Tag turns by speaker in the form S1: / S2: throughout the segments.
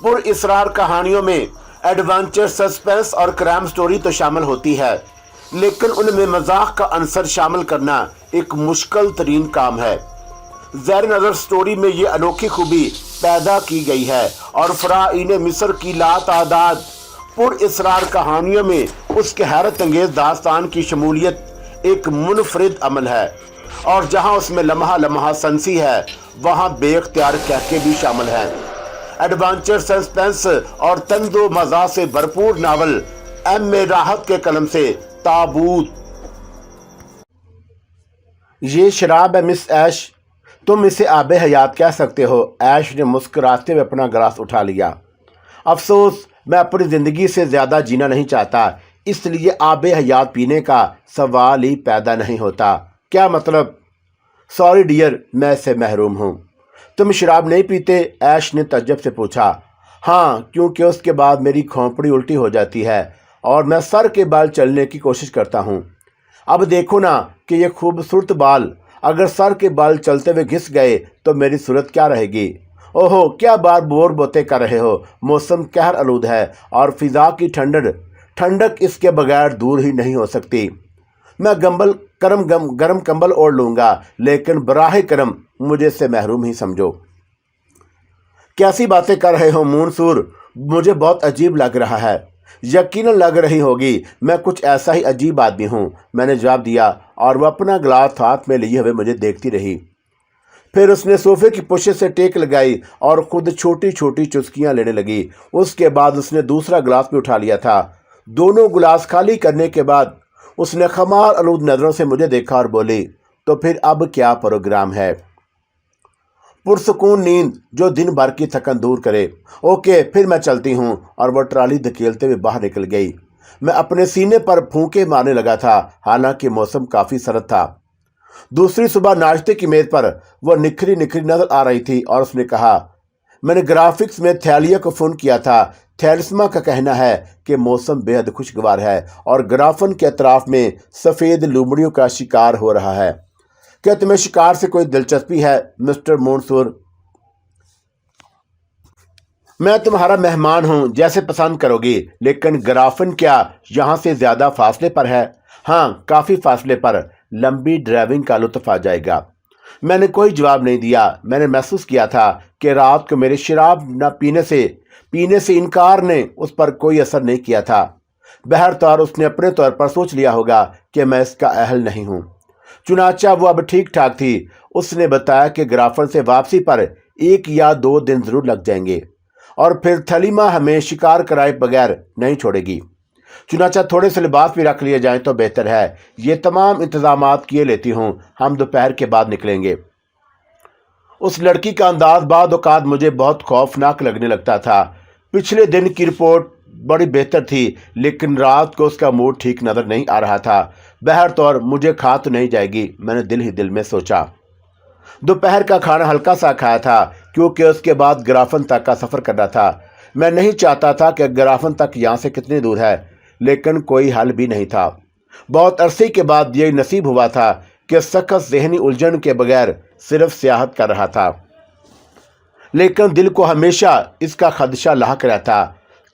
S1: پر اسرار کہانیوں میں adventure, suspense اور کرائم سٹوری تو شامل ہوتی ہے، لیکن ان میں مزاح کا عنصر شامل کرنا ایک مشکل ترین کام ہے۔ زیر نظر سٹوری میں یہ انوکھی خوبی پیدا کی گئی ہے اور فرعون مصر کی لاتعداد پر اسرار کہانیوں میں اس کے حیرت انگیز داستان کی شمولیت ایک منفرد عمل ہے، اور جہاں اس میں لمحہ لمحہ سنسی ہے وہاں بے اختیار کہکے بھی شامل ہیں۔ ایڈونچر، سسپینس اور طنز و مزاح سے بھرپور ناول ایم اے راحت کے قلم سے تابوت۔ یہ شراب ہے مس ایش، تم اسے آب حیات کہہ سکتے ہو۔ ایش نے مسکراتے ہوئے اپنا گلاس اٹھا لیا۔ افسوس، میں اپنی زندگی سے زیادہ جینا نہیں چاہتا، اس لیے آب حیات پینے کا سوال ہی پیدا نہیں ہوتا۔ کیا مطلب؟ سوری ڈیئر، میں اس سے محروم ہوں۔ تم شراب نہیں پیتے؟ ایش نے تعجب سے پوچھا۔ ہاں، کیونکہ اس کے بعد میری کھوپڑی الٹی ہو جاتی ہے اور میں سر کے بال چلنے کی کوشش کرتا ہوں۔ اب دیکھو نا کہ یہ خوبصورت بال، اگر سر کے بال چلتے ہوئے گھس گئے تو میری صورت کیا رہے گی؟ اوہو، کیا بار بور بوتے کر رہے ہو؟ موسم قہر آلود ہے اور فضا کی ٹھنڈک اس کے بغیر دور ہی نہیں ہو سکتی۔ میں گرم کمبل اوڑھ لوں گا، لیکن براہ کرم مجھے سے محروم ہی سمجھو۔ کیسی باتیں کر رہے ہو منصور؟ مجھے بہت عجیب لگ رہا ہے۔ یقیناً لگ رہی ہوگی، میں کچھ ایسا ہی عجیب آدمی ہوں، میں نے جواب دیا، اور وہ اپنا گلاس ہاتھ میں لیے ہوئے مجھے دیکھتی رہی۔ پھر اس نے صوفے کی پشت سے ٹیک لگائی اور خود چھوٹی چھوٹی چسکیاں لینے لگی۔ اس کے بعد اس نے دوسرا گلاس بھی اٹھا لیا تھا۔ دونوں گلاس خالی کرنے کے بعد اس نے خمار آلود نظروں سے مجھے دیکھا اور بولی، تو پھر اب کیا پروگرام ہے؟ پرسکون نیند جو دن بھر کی تھکن دور کرے۔ اوکے، پھر میں چلتی ہوں۔ اور وہ ٹرالی دھکیلتے ہوئے باہر نکل گئی۔ میں اپنے سینے پر پھونکے مارنے لگا تھا، حالانکہ موسم کافی سرد تھا۔ دوسری صبح ناشتے کی میز پر وہ نکھری نظر آ رہی تھی اور اس نے کہا، میں نے گرافکس میں تھیلیا کو فون کیا تھا۔ تھیلسما کا کہنا ہے کہ موسم بے حد خوشگوار ہے اور گرافن کے اطراف میں سفید لومڑیوں کا شکار ہو رہا ہے۔ کیا تمہیں شکار سے کوئی دلچسپی ہے مسٹر منصور؟ میں تمہارا مہمان ہوں، جیسے پسند کرو گی، لیکن گرافن کیا یہاں سے زیادہ فاصلے پر ہے؟ ہاں، کافی فاصلے پر۔ لمبی ڈرائیونگ کا لطف آ جائے گا۔ میں نے کوئی جواب نہیں دیا۔ میں نے محسوس کیا تھا کہ رات کو میرے شراب نہ پینے سے انکار نے اس پر کوئی اثر نہیں کیا تھا۔ بہرطور اس نے اپنے طور پر سوچ لیا ہوگا کہ میں اس کا اہل نہیں ہوں۔ چنانچہ وہ اب ٹھیک ٹھاک تھی۔ اس نے بتایا کہ گرافن سے واپسی پر 1 یا 2 دن ضرور لگ جائیں گے، اور پھر تھلیما ہمیں شکار کرائے بغیر نہیں چھوڑے گی۔ چنانچہ تھوڑے سے لباس بھی رکھ لیے جائیں تو بہتر ہے۔ یہ تمام انتظامات کیے لیتی ہوں، ہم دوپہر کے بعد نکلیں گے۔ اس لڑکی کا انداز بعض اوقات مجھے بہت خوفناک لگنے لگتا تھا۔ پچھلے دن کی رپورٹ بڑی بہتر تھی، لیکن رات کو اس کا موڈ ٹھیک نظر نہیں آ رہا تھا۔ بہرطور مجھے کھا تو نہیں جائے گی، میں نے دل ہی دل میں سوچا۔ دوپہر کا کھانا ہلکا سا کھایا تھا، کیونکہ اس کے بعد گرافن تک کا سفر کرنا تھا۔ میں نہیں چاہتا تھا کہ گرافن تک یہاں سے کتنی دور ہے، لیکن کوئی حل بھی نہیں تھا۔ بہت عرصے کے بعد یہ نصیب ہوا تھا کہ سخت ذہنی الجھن کے بغیر صرف سیاحت کر رہا تھا، لیکن دل کو ہمیشہ اس کا خدشہ لاحق رہتا۔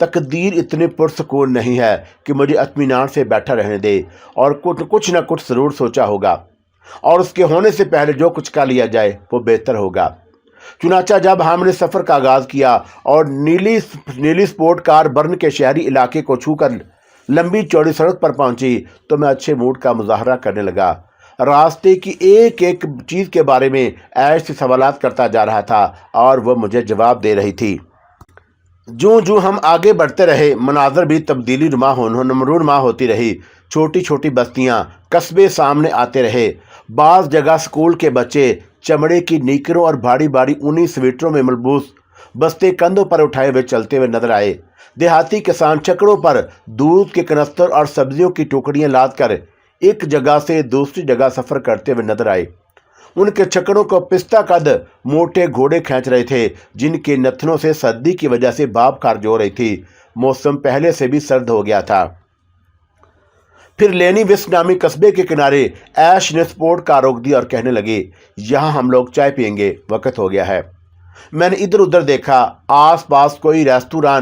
S1: تقدیر اتنی پرسکون نہیں ہے کہ مجھے اطمینان سے بیٹھا رہنے دے، اور کچھ نہ کچھ ضرور سوچا ہوگا، اور اس کے ہونے سے پہلے جو کچھ کر لیا جائے وہ بہتر ہوگا۔ چنانچہ جب ہم نے سفر کا آغاز کیا اور نیلی سپورٹ کار برن کے شہری علاقے کو چھو کر لمبی چوڑی سڑک پر پہنچی تو میں اچھے موڈ کا مظاہرہ کرنے لگا۔ راستے کی ایک چیز کے بارے میں ایش سے سوالات کرتا جا رہا تھا اور وہ مجھے جواب دے رہی تھی۔ جو ہم آگے بڑھتے رہے، مناظر بھی نمونما ہوتی رہی۔ چھوٹی چھوٹی بستیاں، قصبے سامنے آتے رہے۔ بعض جگہ سکول کے بچے چمڑے کی نیکروں اور بھاری بھاری اونی سویٹروں میں ملبوس بستے کندھوں پر اٹھائے ہوئے چلتے ہوئے نظر آئے۔ دیہاتی کسان چھکڑوں پر دودھ کے کنستر اور سبزیوں کی ٹوکریاں لاد کر ایک جگہ سے دوسری جگہ سفر کرتے ہوئے نظر آئے۔ ان کے چھکڑوں کو پستہ قد موٹے گھوڑے کھینچ رہے تھے، جن کے نتنوں سے سردی کی وجہ سے بھاپ خارج ہو رہی تھی۔ موسم پہلے سے بھی سرد ہو گیا تھا۔ پھر لینی وسک نامی قصبے کے کنارے ایش نے سپورٹ کار روک دی اور کہنے لگی، یہاں ہم لوگ چائے پئیں گے، وقت ہو گیا ہے۔ मैंने इधर उधर देखा, आस पास कोई रेस्तोरां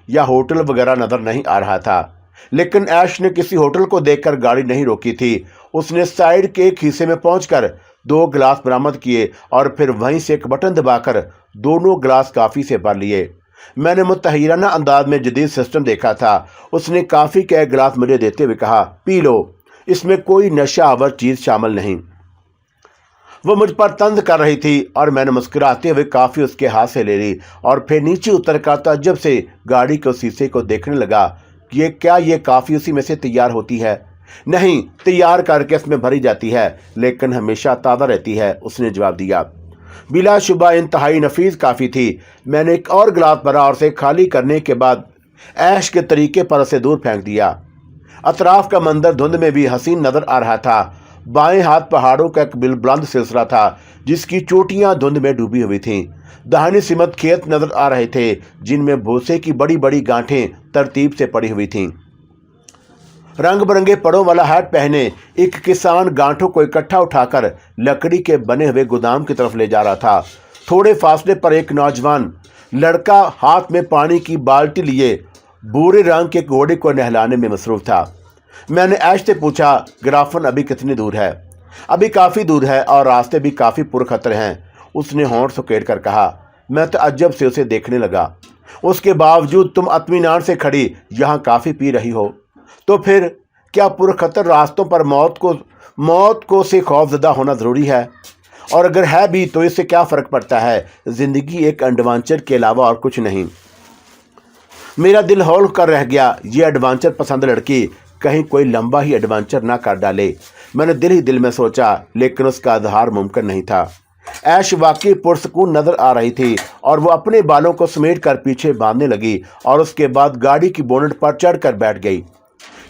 S1: या होटल वगैरह नजर नहीं आ रहा था, लेकिन ऐश ने किसी होटल को देखकर गाड़ी नहीं रोकी थी। उसने साइड के एक हिस्से में पहुंचकर 2 गिलास बरामद किए और फिर वहीं से एक बटन दबाकर दोनों गिलास काफी से भर लिए। मैंने मुतहैराना अंदाज में जदीद सिस्टम देखा था। उसने काफी का एक गिलास मुझे देते हुए कहा, पी लो, इसमें कोई नशा आवर चीज शामिल नहीं। वो मुझ पर तंज कर रही थी और मैंने मुस्कुराते हुए काफी उसके हाथ से ले ली और फिर नीचे उतर कर ताज्जुब से गाड़ी के शीशे को देखने लगा कि ये काफी उसी में से तैयार होती है। नहीं, तैयार करके इसमें भरी जाती है, लेकिन हमेशा ताज़ा रहती है, उसने जवाब दिया। बिलाशुबा इंतहाई नफीस काफ़ी थी। मैंने एक और गिलास भरा और उसे खाली करने के बाद ऐश के तरीके पर उसे दूर फेंक दिया। अतराफ का मंजर धुंध में भी हसीन नजर आ रहा था। बाएं हाथ पहाड़ों का एक बुलंद सिलसिला था जिसकी चोटियां धुंध में डूबी हुई थीं। दाहिनी सिमत खेत नजर आ रहे थे जिनमें भूसे की बड़ी बड़ी गांठें तरतीब से पड़ी हुई थीं। रंग बिरंगे पड़ों वाला हैट पहने एक किसान गांठों को इकट्ठा उठाकर लकड़ी के बने हुए गोदाम की तरफ ले जा रहा था। थोड़े फासले पर एक नौजवान लड़का हाथ में पानी की बाल्टी लिए भूरे रंग के घोड़े को नहलाने में मसरूफ था। मैंने ऐश से पूछा, ग्राफन अभी कितनी दूर है? अभी काफ़ी दूर है और रास्ते भी काफ़ी पुरखतर हैं, उसने होंठ सुकेड़ कर कहा। मैं तअज्जुब से उसे देखने लगा। उसके बावजूद तुम इत्मीनान से खड़ी यहाँ काफ़ी पी रही हो, तो फिर क्या पुरखतर रास्तों पर मौत को से खौफजदा होना ज़रूरी है? और अगर है भी तो इससे क्या फ़र्क पड़ता है? ज़िंदगी एक एडवेंचर के अलावा और कुछ नहीं। मेरा दिल हौल कर रह गया। ये एडवेंचर पसंद लड़की कहीं कोई लंबा ही एडवेंचर ना कर डाले, मैंने दिल ही दिल में सोचा, लेकिन उसका इजहार मुमकिन नहीं था। ऐश वाकई पुरसकून नजर आ रही थी और वो अपने बालों को समेट कर पीछे बांधने लगी और उसके बाद गाड़ी की बोनट पर चढ़कर बैठ गई।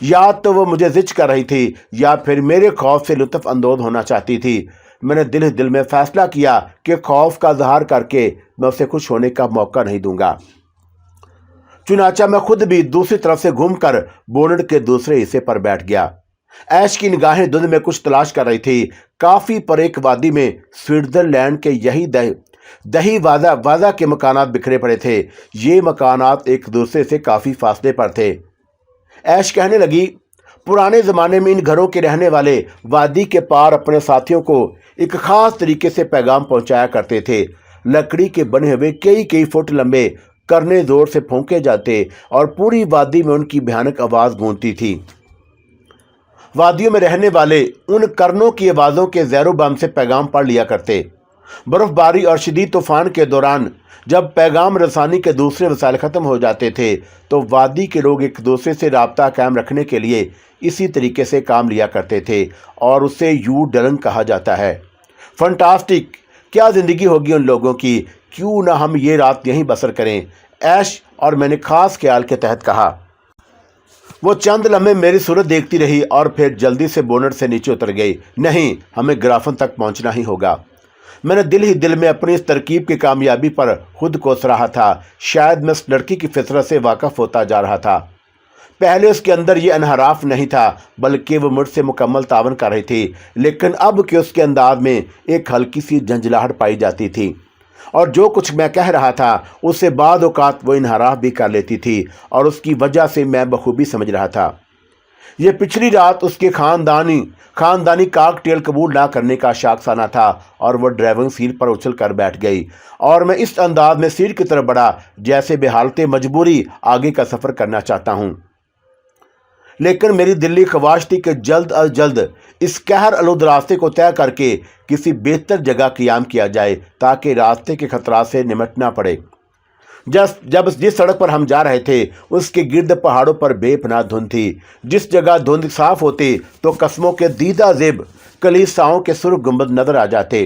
S1: या तो वो मुझे जिच कर रही थी या फिर मेरे खौफ से लुत्फ अंदोज होना चाहती थी। मैंने दिल ही दिल में फैसला किया कि खौफ का इजहार करके मैं उसे खुश होने का मौका नहीं दूंगा। चुनाचा मैं खुद भी दूसरी तरफ से घूमकर बोनट के दूसरे हिस्से पर बैठ गया। ऐश की निगाहें धुंध में कुछ तलाश कर रही थी। काफी पर एक वादी में स्विट्जरलैंड के यही दही वादा के मकानात बिखरे पड़े थे। ये मकानात एक दूसरे से काफी फासले पर थे। ऐश कहने लगी, पुराने ज़माने में इन घरों के रहने वाले वादी के पार अपने साथियों को एक ख़ास तरीके से पैगाम पहुंचाया करते थे। लकड़ी के बने हुए कई फुट लंबे करने ज़ोर से फूंके जाते और पूरी वादी में उनकी भयानक आवाज़ गूंजती थी। वादियों में रहने वाले उन करनों की आवाज़ों के ज़ैरो बम से पैगाम पढ़ लिया करते। बर्फबारी और शदीद तूफान के दौरान जब पैगाम रसानी के दूसरे वसाइल ख़त्म हो जाते थे तो वादी के लोग एक दूसरे से राब्ता कायम रखने के लिए इसी तरीके से काम लिया करते थे और उसे यू डलन कहा जाता है। फंटास्टिक, क्या ज़िंदगी होगी उन लोगों की, क्यों ना हम ये रात यहीं बसर करें, ऐश और मैंने ख़ास ख्याल के तहत कहा। वो चंद लम्हे मेरी सूरत देखती रही और फिर जल्दी से बोनट से नीचे उतर गई। नहीं, हमें ग्राफन तक पहुंचना ही होगा। मैंने दिल ही दिल में अपनी इस तरकीब की कामयाबी पर खुद को सराहा था। शायद मैं इस लड़की की फितरत से वाकिफ होता जा रहा था। पहले उसके अंदर ये अनहराफ नहीं था, बल्कि वो मुझसे मुकम्मल तावन कर रही थी, लेकिन अब के उसके अंदाज में एक हल्की सी झंझलाहट पाई जाती थी और जो कुछ मैं कह रहा था उससे बाद औकात वो इनहराफ भी कर लेती थी और उसकी वजह से मैं बखूबी समझ रहा था। ये पिछली रात उसके खानदानी काकटेल कबूल ना करने का शाखसाना था और वो ड्राइविंग सीट पर उछल कर बैठ गई और मैं इस अंदाज में सीट की तरफ बढ़ा जैसे बेहालते मजबूरी आगे का सफ़र करना चाहता हूँ। लेकिन मेरी दिल्ली ख्वाहिश थी कि जल्द अज जल्द इस कहर आलूद रास्ते को तय करके किसी बेहतर जगह क़याम किया जाए ताकि रास्ते के खतरात से निमटना पड़े। जब जिस सड़क पर हम जा रहे थे उसके गिर्द पहाड़ों पर बेपनाह धुंध थी। जिस जगह धुंध साफ होती तो कस्मों के दीदा ज़ेब कलीसाओं के सुर्ख गुंबद नजर आ जाते।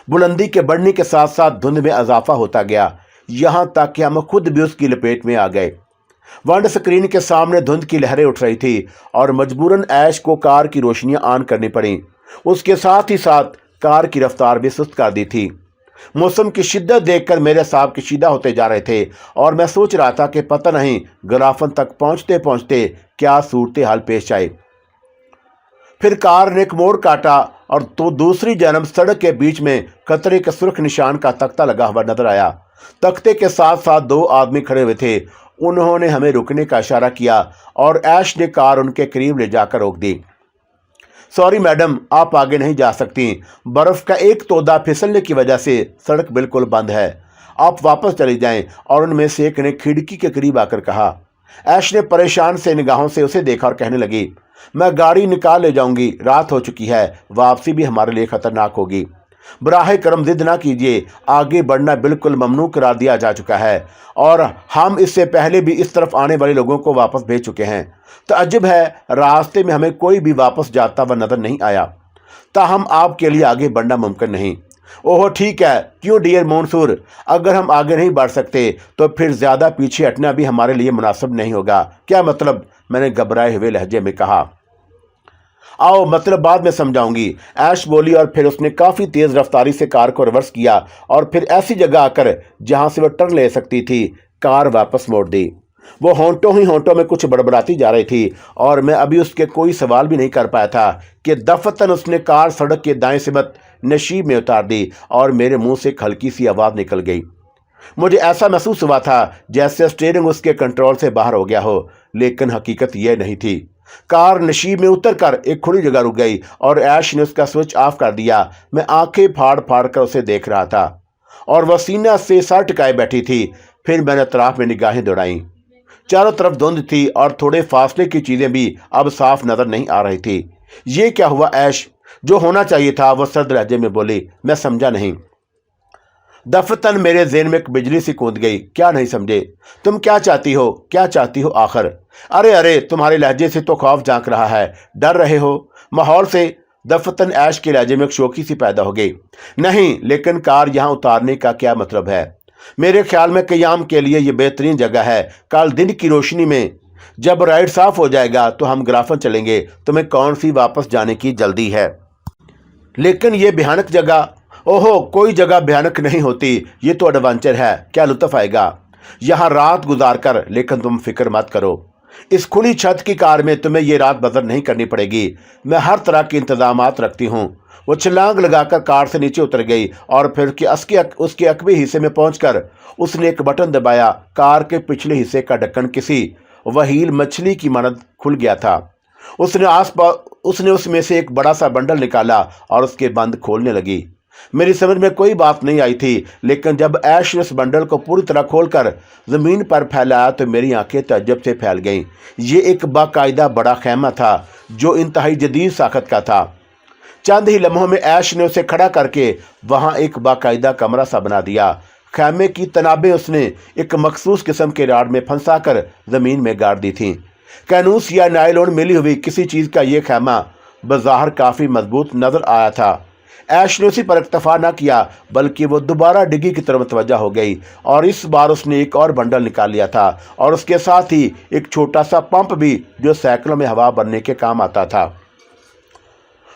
S1: बुलंदी के बढ़ने के साथ साथ धुंध में इजाफा होता गया, यहाँ तक कि हम खुद भी उसकी लपेट में आ गए। विंड स्क्रीन के सामने धुंध की लहरें उठ रही थी और मजबूरन ऐश को कार की रोशनियां ऑन करनी पड़ी। उसके साथ ही साथ कार की रफ्तार भी सुस्त कर दी थी। मौसम की शिद्दत देखकर मेरे साहब कशीदा होते जा रहे थे और मैं सोच रहा था कि पता नहीं ग्राफन तक पहुंचते पहुंचते क्या सूरत हाल पेश आए। फिर कार ने एक मोड़ काटा और तो दूसरी जानब सड़क के बीच में खतरे के सुर्ख निशान का तख्ता लगा हुआ नजर आया। तख्ते के साथ साथ दो आदमी खड़े हुए थे। उन्होंने हमें रुकने का इशारा किया और ऐश ने कार उनके करीब ले जाकर रोक दी। सॉरी मैडम, आप आगे नहीं जा सकती। बर्फ का एक तोदा फिसलने की वजह से सड़क बिल्कुल बंद है। आप वापस चली जाएं। और उनमें से एक ने खिड़की के करीब आकर कहा। ऐश ने परेशान से निगाहों से उसे देखा और कहने लगी, मैं गाड़ी निकाल ले जाऊंगी, रात हो चुकी है, वापसी भी हमारे लिए खतरनाक होगी। बराह करम जिद ना कीजिए, आगे बढ़ना बिल्कुल ममनू करार दिया जा चुका है और हम इससे पहले भी इस तरफ आने वाले लोगों को वापस भेज चुके हैं। ताज्जुब है, रास्ते में हमें कोई भी वापस जाता हुआ नजर नहीं आया, ताहम आपके लिए आगे बढ़ना मुमकिन नहीं। ओह ठीक है, क्यों डियर मंसूर, अगर हम आगे नहीं बढ़ सकते तो फिर ज़्यादा पीछे हटना भी हमारे लिए मुनासिब नहीं होगा। क्या मतलब? मैंने घबराए हुए लहजे में कहा। आओ, मतलब बाद में समझाऊंगी, ऐश बोली और फिर उसने काफ़ी तेज़ रफ्तारी से कार को रिवर्स किया और फिर ऐसी जगह आकर जहां से वह टर्न ले सकती थी कार वापस मोड़ दी। वो होंठों ही होंठों में कुछ बड़बड़ाती जा रही थी और मैं अभी उसके कोई सवाल भी नहीं कर पाया था कि दफतन उसने कार सड़क के दाएं सिमत नशीब में उतार दी और मेरे मुंह से एक हल्की सी आवाज़ निकल गई। मुझे ऐसा महसूस हुआ था जैसे स्टीयरिंग उसके कंट्रोल से बाहर हो गया हो, लेकिन हकीकत यह नहीं थी। कार नशीब में उतरकर एक खुली जगह रुक गई और ऐश ने उसका स्विच ऑफ कर दिया। मैं आंखें फाड़ फाड़ कर उसे देख रहा था और वह सीना से सर टिकाए बैठी थी। फिर मैंने अतराफ में निगाहें दौड़ाई। चारों तरफ धुंध थी और थोड़े फासले की चीजें भी अब साफ नजर नहीं आ रही थी। ये क्या हुआ ऐश? जो होना चाहिए था, वह सर्द लहजे में बोली। मैं समझा नहीं। दफतन मेरे ज़हन में एक बिजली सी कूद गई। क्या नहीं समझे? तुम क्या चाहती हो? क्या चाहती हो आखिर? अरे अरे, तुम्हारे लहजे से तो खौफ झांक रहा है। डर रहे हो माहौल से? दफतन ऐश के लहजे में एक शौकी सी पैदा हो गई। नहीं, लेकिन कार यहाँ उतारने का क्या मतलब है? मेरे ख्याल में क़याम के लिए ये बेहतरीन जगह है। कल दिन की रोशनी में जब राइड साफ हो जाएगा तो हम ग्राफन चलेंगे। तुम्हें कौन सी वापस जाने की जल्दी है? लेकिन ये भयानक जगह। ओहो, कोई जगह भयानक नहीं होती, ये तो एडवेंचर है। क्या लुत्फ आएगा यहाँ रात गुजार कर। लेकिन तुम फिक्र मत करो, इस खुली छत की कार में तुम्हें ये रात बसर नहीं करनी पड़ेगी। मैं हर तरह के इंतजामात रखती हूँ। वो छलांग लगाकर कार से नीचे उतर गई और फिर उसके अकबी हिस्से में पहुंचकर उसने एक बटन दबाया। कार के पिछले हिस्से का ढक्कन किसी वहील मछली की मानद खुल गया था। उसने उसमें से एक बड़ा सा बंडल निकाला और उसके बंद खोलने लगी। मेरी समझ में कोई बात नहीं आई थी, लेकिन जब ऐश ने उस बंडल को पूरी तरह खोलकर ज़मीन पर फैलाया तो मेरी आंखें तअज्जुब से फैल गईं। ये एक बाकायदा बड़ा खैमा था जो इंतहाई जदीद साख्त का था। चंद ही लम्हों में ऐश ने उसे खड़ा करके वहाँ एक बाकायदा कमरा सा बना दिया। खैमे की तनाबें उसने एक मखसूस किस्म के राड में फंसा कर ज़मीन में गाड़ दी थीं। कैनूस या नायलॉन मिली हुई किसी चीज़ का ये खैमा बज़ाहिर काफ़ी मजबूत नज़र आया था। ऐश ने उसी पर इक्तफा न किया, बल्कि वो दोबारा डिग्गी की तरफ मुतवज्जा हो गई और इस बार उसने एक और बंडल निकाल लिया था और उसके साथ ही एक छोटा सा पंप भी जो साइकिलों में हवा भरने के काम आता था।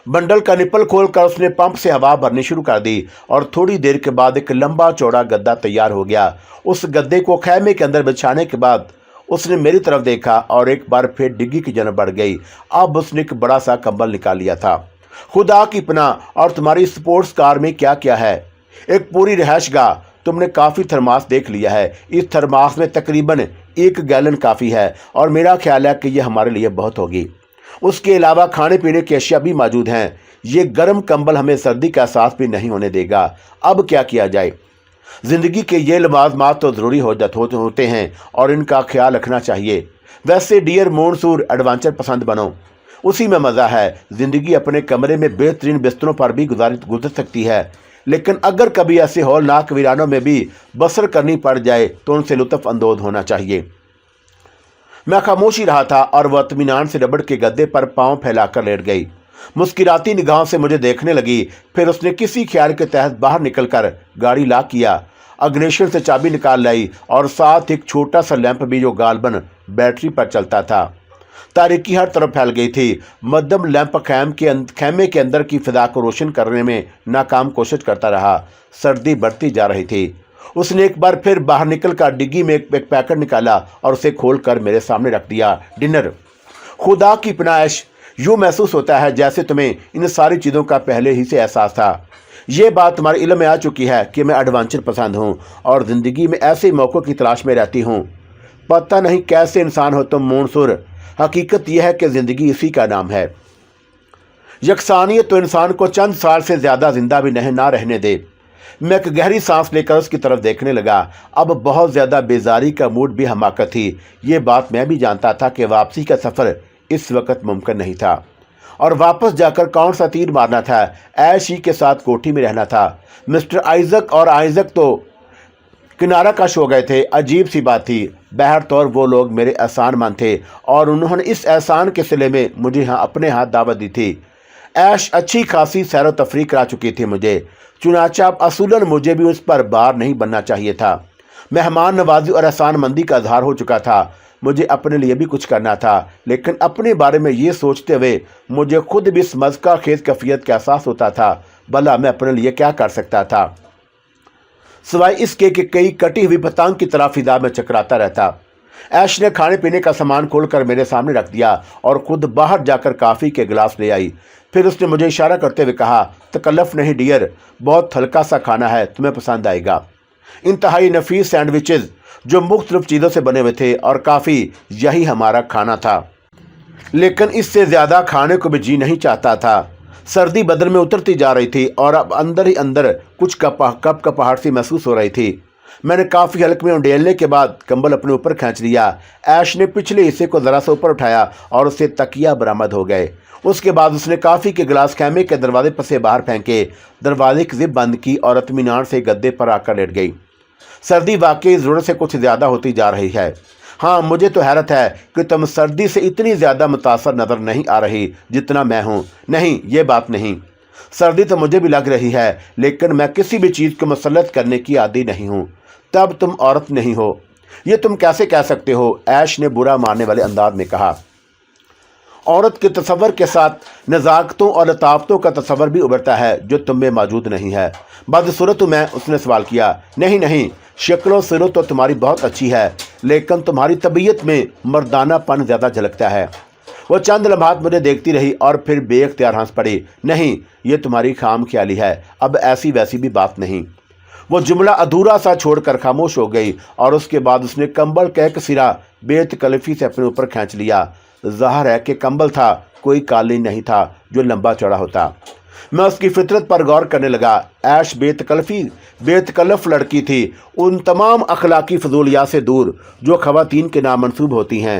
S1: बंडल का निपल खोलकर उसने पंप से हवा भरनी शुरू कर दी और थोड़ी देर के बाद एक लंबा चौड़ा गद्दा तैयार हो गया। उस गद्दे को खैमे के अंदर बिछाने के बाद उसने मेरी तरफ देखा और एक बार फिर डिग्गी की जन बढ़ गई। अब उसने एक बड़ा सा कंबल निकाल लिया था। खुदा की पनाह, और तुम्हारी स्पोर्ट्स कार में क्या क्या है? एक पूरी रिहाइशगाह। तुमने काफ़ी थर्मास देख लिया है। इस थर्मास में तकरीबन 1 गैलन काफ़ी है और मेरा ख्याल है कि यह हमारे लिए बहुत होगी। उसके अलावा खाने पीने की अशिया भी मौजूद हैं। ये गर्म कंबल हमें सर्दी का एहसास भी नहीं होने देगा। अब क्या किया जाए? ज़िंदगी के ये लवाज़मात तो ज़रूरी होते हैं और इनका ख्याल रखना चाहिए। वैसे डियर मंसूर, एडवेंचर पसंद बनो, उसी में मज़ा है। ज़िंदगी अपने कमरे में बेहतरीन बिस्तरों पर भी गुजर सकती है, लेकिन अगर कभी ऐसे हौलनाक वीरानों में भी बसर करनी पड़ जाए तो उनसे लुत्फ़ अंदोज़ होना चाहिए। मैं खामोशी रहा था और वह इत्मीनान से रबड़ के गद्दे पर पाँव फैलाकर लेट गई। मुस्किराती निगाहों से मुझे देखने लगी। फिर उसने किसी ख्याल के तहत बाहर निकलकर गाड़ी लॉक किया, अग्निशन से चाबी निकाल लाई और साथ एक छोटा सा लैंप भी जो गालबन बैटरी पर चलता था। तारीकी हर तरफ फैल गई थी। मध्यम लैंप खैमे के अंदर की फिजा को रोशन करने में नाकाम कोशिश करता रहा। सर्दी बढ़ती जा रही थी। उसने एक बार फिर बाहर निकलकर डिग्गी में एक पैकेट निकाला और उसे खोलकर मेरे सामने रख दिया। डिनर। खुदा की पनाह, यूँ महसूस होता है जैसे तुम्हें इन सारी चीज़ों का पहले ही से एहसास था। یہ بات تمہارے علم میں آ چکی ہے کہ میں ایڈونچر پسند ہوں اور زندگی میں ایسے موقعوں کی تلاش میں رہتی ہوں۔ پتہ نہیں کیسے انسان ہو تم منصور، حقیقت یہ ہے کہ زندگی اسی کا نام ہے۔ یکسانیت تو انسان کو چند سال سے زیادہ زندہ بھی نہ رہنے دے۔ میں ایک گہری سانس لے کر اس کی طرف دیکھنے لگا۔ اب بہت زیادہ بیزاری کا موڈ بھی حماقت تھی۔ یہ بات میں بھی جانتا تھا کہ واپسی کا سفر اس وقت ممکن نہیں تھا، اور واپس جا کر کون سا تیر مارنا تھا۔ ایش ہی کے ساتھ کوٹھی میں رہنا تھا۔ مسٹر آئزک اور آئزک تو کنارہ کش ہو گئے تھے۔ عجیب سی بات تھی، بہرطور وہ لوگ میرے احسان مند تھے اور انہوں نے اس احسان کے صلے میں مجھے اپنے ہاتھ دعوت دی تھی۔ ایش اچھی خاصی سیر و تفریح کرا چکی تھی مجھے، چنانچہ اب اصولاً مجھے بھی اس پر بار نہیں بننا چاہیے تھا۔ مہمان نوازی اور احسان مندی کا اظہار ہو چکا تھا۔ مجھے اپنے لیے بھی کچھ کرنا تھا، لیکن اپنے بارے میں یہ سوچتے ہوئے مجھے خود بھی اس مذکا خیز کیفیت کا احساس ہوتا تھا۔ بھلا میں اپنے لیے کیا کر سکتا تھا سوائے اس کے کہ کئی کٹی ہوئی پتنگ کی طرح فضا میں چکراتا رہتا۔ ایش نے کھانے پینے کا سامان کھول کر میرے سامنے رکھ دیا اور خود باہر جا کر کافی کے گلاس لے آئی۔ پھر اس نے مجھے اشارہ کرتے ہوئے کہا، تکلف نہیں ڈیئر، بہت ہلکا سا کھانا ہے، تمہیں پسند آئے گا۔ انتہائی نفیس سینڈوچز جو مختلف چیزوں سے بنے ہوئے تھے، اور کافی یہی ہمارا کھانا تھا، لیکن اس سے زیادہ کھانے کو بھی جی نہیں چاہتا تھا۔ سردی بدن میں اترتی جا رہی تھی اور اب اندر ہی اندر کچھ کپاہٹ سی محسوس ہو رہی تھی۔ میں نے کافی حلق میں انڈیلنے کے بعد کمبل اپنے اوپر کھینچ لیا۔ ایش نے پچھلے حصے کو ذرا سا اوپر اٹھایا اور اسے تکیہ برآمد ہو گئے۔ اس کے بعد اس نے کافی کے گلاس خیمے کے دروازے پر سے باہر پھینکے، دروازے کی زپ بند کی اور اطمینان سے گدے پر آ کر لیٹ گئی۔ سردی واقعی ضرورت سے کچھ زیادہ ہوتی جا رہی ہے۔ ہاں، مجھے تو حیرت ہے کہ تم سردی سے اتنی زیادہ متاثر نظر نہیں آ رہی جتنا میں ہوں۔ نہیں، یہ بات نہیں، سردی تو مجھے بھی لگ رہی ہے، لیکن میں کسی بھی چیز کو مسلط کرنے کی عادی نہیں ہوں۔ تب تم عورت نہیں ہو، یہ تم کیسے کہہ سکتے ہو؟ ایش نے برا ماننے والے انداز میں کہا۔ عورت کے تصور کے ساتھ نزاکتوں اور لطافتوں کا تصور بھی ابھرتا ہے جو تم میں موجود نہیں ہے۔ بدصورت میں اس نے سوال کیا۔ نہیں، شکل و صورت تو تمہاری بہت اچھی ہے، لیکن تمہاری طبیعت میں مردانہ پن زیادہ جھلکتا ہے۔ وہ چند لمحات مجھے دیکھتی رہی اور پھر بے اختیار ہنس پڑی۔ نہیں، یہ تمہاری خام خیالی ہے، اب ایسی ویسی بھی بات نہیں۔ وہ جملہ ادھورا سا چھوڑ کر خاموش ہو گئی اور اس کے بعد اس نے کمبل کا ایک سرا بے تکلفی سے اپنے اوپر کھینچ لیا۔ ظاہر ہے کہ کمبل تھا، کوئی قالین نہیں تھا جو لمبا چوڑا ہوتا۔ میں اس کی فطرت پر غور کرنے لگا۔ ایش بے تکلف لڑکی تھی، ان تمام اخلاقی فضولیات سے دور جو خواتین کے نام منسوب ہوتی ہیں۔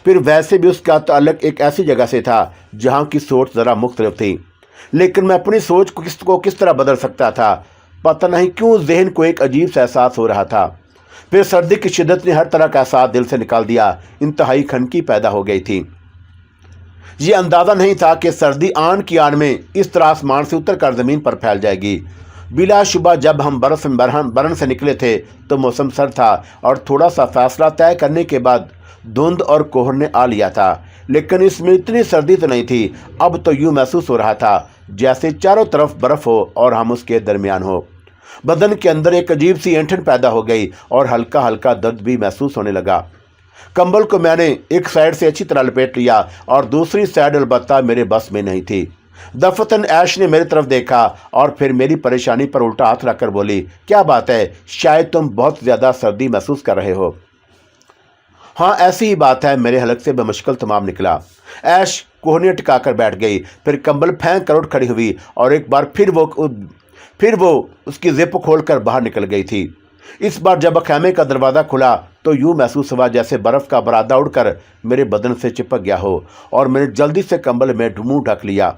S1: پھر ویسے بھی اس کا تعلق ایک ایسی جگہ سے تھا جہاں کی سوچ ذرا مختلف تھی، لیکن میں اپنی سوچ کو کس طرح بدل سکتا تھا؟ پتہ نہیں کیوں ذہن کو ایک عجیب سا احساس ہو رہا تھا۔ پھر سردی کی شدت نے ہر طرح کا احساس دل سے نکال دیا۔ انتہائی خنکی پیدا ہو گئی تھی۔ یہ اندازہ نہیں تھا کہ سردی آن کی آن میں اس طرح آسمان سے اتر کر زمین پر پھیل جائے گی۔ بلا شبہ جب ہم برن سے نکلے تھے تو موسم سرد تھا اور تھوڑا سا فاصلہ طے کرنے کے بعد دھند اور کوہر نے آ لیا تھا، لیکن اس میں اتنی سردی تو نہیں تھی۔ اب تو یوں محسوس ہو رہا تھا جیسے چاروں طرف برف ہو اور ہم اس کے درمیان ہو۔ بدن کے اندر ایک عجیب سی اینٹھن پیدا ہو گئی اور ہلکا ہلکا درد بھی محسوس ہونے لگا۔ کمبل کو میں نے ایک سائیڈ سے اچھی طرح لپیٹ لیا اور دوسری سائیڈ البتہ میرے بس میں نہیں تھی۔ دفتن ایش نے میری طرف دیکھا اور پھر میری پریشانی پر الٹا ہاتھ رکھ کر بولی، کیا بات ہے؟ شاید تم بہت زیادہ سردی محسوس کر رہے ہو۔ ہاں، ایسی ہی بات ہے، میرے حلق سے بمشکل تمام نکلا۔ ایش کوہنیاں ٹکا کر بیٹھ گئی، پھر کمبل پھینک کر اٹھ کھڑی ہوئی اور ایک بار پھر وہ اس کی زپ کھول کر باہر نکل گئی تھی۔ اس بار جب خیمے کا دروازہ کھلا تو یوں محسوس ہوا جیسے برف کا برادہ اڑ کر میرے بدن سے چپک گیا ہو، اور میں نے جلدی سے کمبل میں منہ ڈھک لیا۔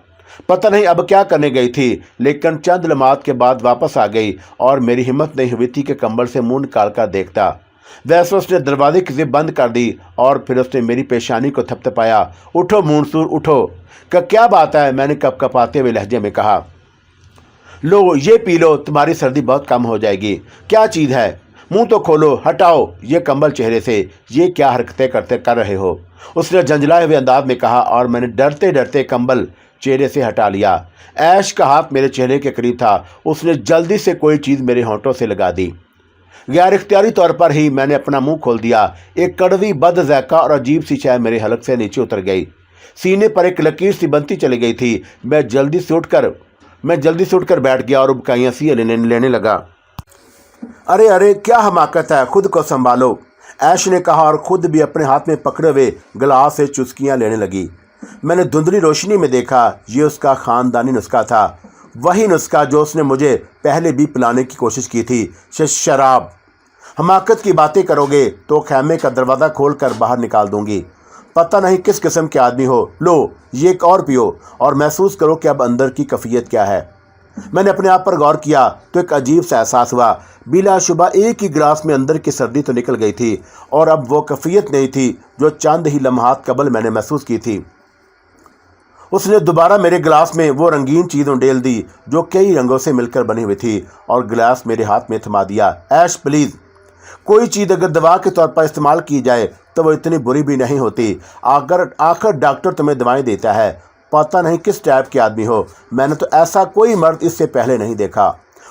S1: پتہ نہیں اب کیا کرنے گئی تھی، لیکن چند لمحات کے بعد واپس آ گئی اور میری ہمت نہیں ہوئی تھی کہ کمبل سے منہ نکال کر دیکھتا۔ ویسے اس نے دروازے کی زپ بند کر دی اور پھر اس نے میری پیشانی کو تھپتھپایا۔ اٹھو منصور، اٹھو۔ کیا بات ہے؟ میں نے کپکپاتے ہوئے لہجے میں کہا۔ لو، یہ پی لو، تمہاری سردی بہت کم ہو جائے گی۔ کیا چیز ہے؟ منہ تو کھولو، ہٹاؤ یہ کمبل چہرے سے، یہ کیا حرکتیں کر رہے ہو؟ اس نے جھنجھلائے ہوئے انداز میں کہا اور میں نے ڈرتے ڈرتے کمبل چہرے سے ہٹا لیا۔ ایش کا ہاتھ میرے چہرے کے قریب تھا، اس نے جلدی سے کوئی چیز میرے ہونٹوں سے لگا دی۔ غیر اختیاری طور پر ہی میں نے اپنا منہ کھول دیا۔ ایک کڑوی بد ذائقہ اور عجیب سی شے میرے حلق سے نیچے اتر گئی، سینے پر ایک لکیر سی بنتی چلی گئی تھی۔ میں جلدی سے اٹھ کر میں جلدی سے اٹھ کر بیٹھ گیا اور ابکائیاں سی لینے لگا۔ ارے ارے کیا حماقت ہے، خود کو سنبھالو، ایش نے کہا اور خود بھی اپنے ہاتھ میں پکڑے ہوئے گلاس سے چسکیاں لینے لگی۔ میں نے دھندلی روشنی میں دیکھا یہ اس کا خاندانی نسخہ تھا، وہی نسخہ جو اس نے مجھے پہلے بھی پلانے کی کوشش کی تھی، شراب۔ حماقت کی باتیں کرو گے تو خیمے کا دروازہ کھول کر باہر نکال دوں گی، پتہ نہیں کس قسم کے آدمی ہو، لو یہ ایک اور پیو اور محسوس کرو کہ اب اندر کی کیفیت کیا ہے۔ میں نے اپنے آپ پر غور کیا تو ایک عجیب سا احساس ہوا، بلا شبہ ایک ہی گلاس میں اندر کی سردی تو نکل گئی تھی اور اب وہ کیفیت نہیں تھی جو چند ہی لمحات قبل میں نے محسوس کی تھی۔ اس نے دوبارہ میرے گلاس میں وہ رنگین چیز ڈال دی جو کئی رنگوں سے مل کر بنی ہوئی تھی اور گلاس میرے ہاتھ میں تھما دیا۔ ایش پلیز، کوئی چیز اگر دوا کے طور پر استعمال کی جائے تو وہ اتنی بری بھی نہیں ہوتی، آخر ڈاکٹر تمہیں دوائیں دیتا ہے، پتہ نہیں کس ٹائپ کے آدمی ہو، میں نے تو ایسا کوئی مرد اس سے پہلے نہیں دیکھا۔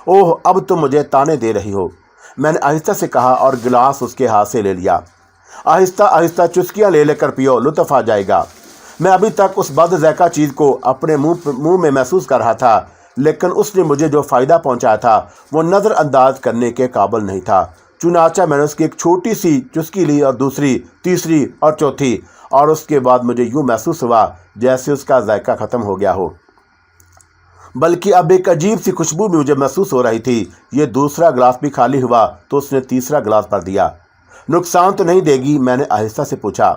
S1: اوہ اب تم مجھے تانے دے رہی ہو، میں نے آہستہ سے کہا اور گلاس اس کے ہاتھ سے لے لیا۔ آہستہ آہستہ چسکیاں لے کر پیو، لطف آ جائے گا۔ میں ابھی تک اس بد ذائقہ چیز کو اپنے منہ میں محسوس کر رہا تھا، لیکن اس نے مجھے جو فائدہ پہنچایا تھا وہ نظر انداز کرنے کے قابل نہیں تھا۔ چنانچہ میں نے اس کی ایک چھوٹی سی چسکی لی اور دوسری، تیسری اور چوتھی، اور اس کے بعد مجھے یوں محسوس ہوا جیسے اس کا ذائقہ ختم ہو گیا ہو، بلکہ اب ایک عجیب سی خوشبو بھی مجھے محسوس ہو رہی تھی۔ یہ دوسرا گلاس بھی خالی ہوا تو اس نے تیسرا گلاس بھر دیا۔ نقصان تو نہیں دے گی؟ میں نے آہستہ سے پوچھا۔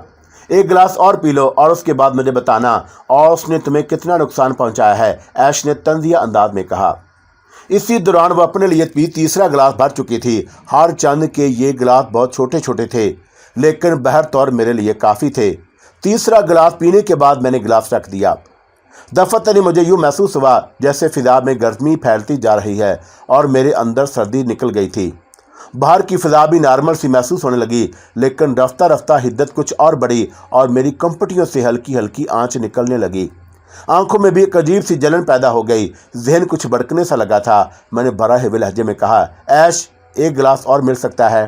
S1: ایک گلاس اور پی لو اور اس کے بعد مجھے بتانا اور اس نے تمہیں کتنا نقصان پہنچایا ہے، ایش نے طنزیہ انداز میں کہا۔ اسی دوران وہ اپنے لیے بھی تیسرا گلاس بھر چکی تھی۔ ہر چند کے یہ گلاس بہت چھوٹے چھوٹے تھے لیکن بہر طور میرے لیے کافی تھے۔ تیسرا گلاس پینے کے بعد میں نے گلاس رکھ دیا۔ دفتر مجھے یوں محسوس ہوا جیسے فضا میں گرمی پھیلتی جا رہی ہے اور میرے اندر سردی نکل گئی تھی۔ باہر کی فضا بھی نارمل سی محسوس ہونے لگی، لیکن رفتہ رفتہ حدت کچھ اور بڑھی اور میری کمپٹیوں سے ہلکی ہلکی آنچ نکلنے لگی۔ آنکھوں میں بھی ایک عجیب سی جلن پیدا ہو گئی، ذہن کچھ بھڑکنے سا لگا تھا۔ میں نے بھرے ہوئے لہجے میں کہا، ایش ایک گلاس اور مل سکتا ہے؟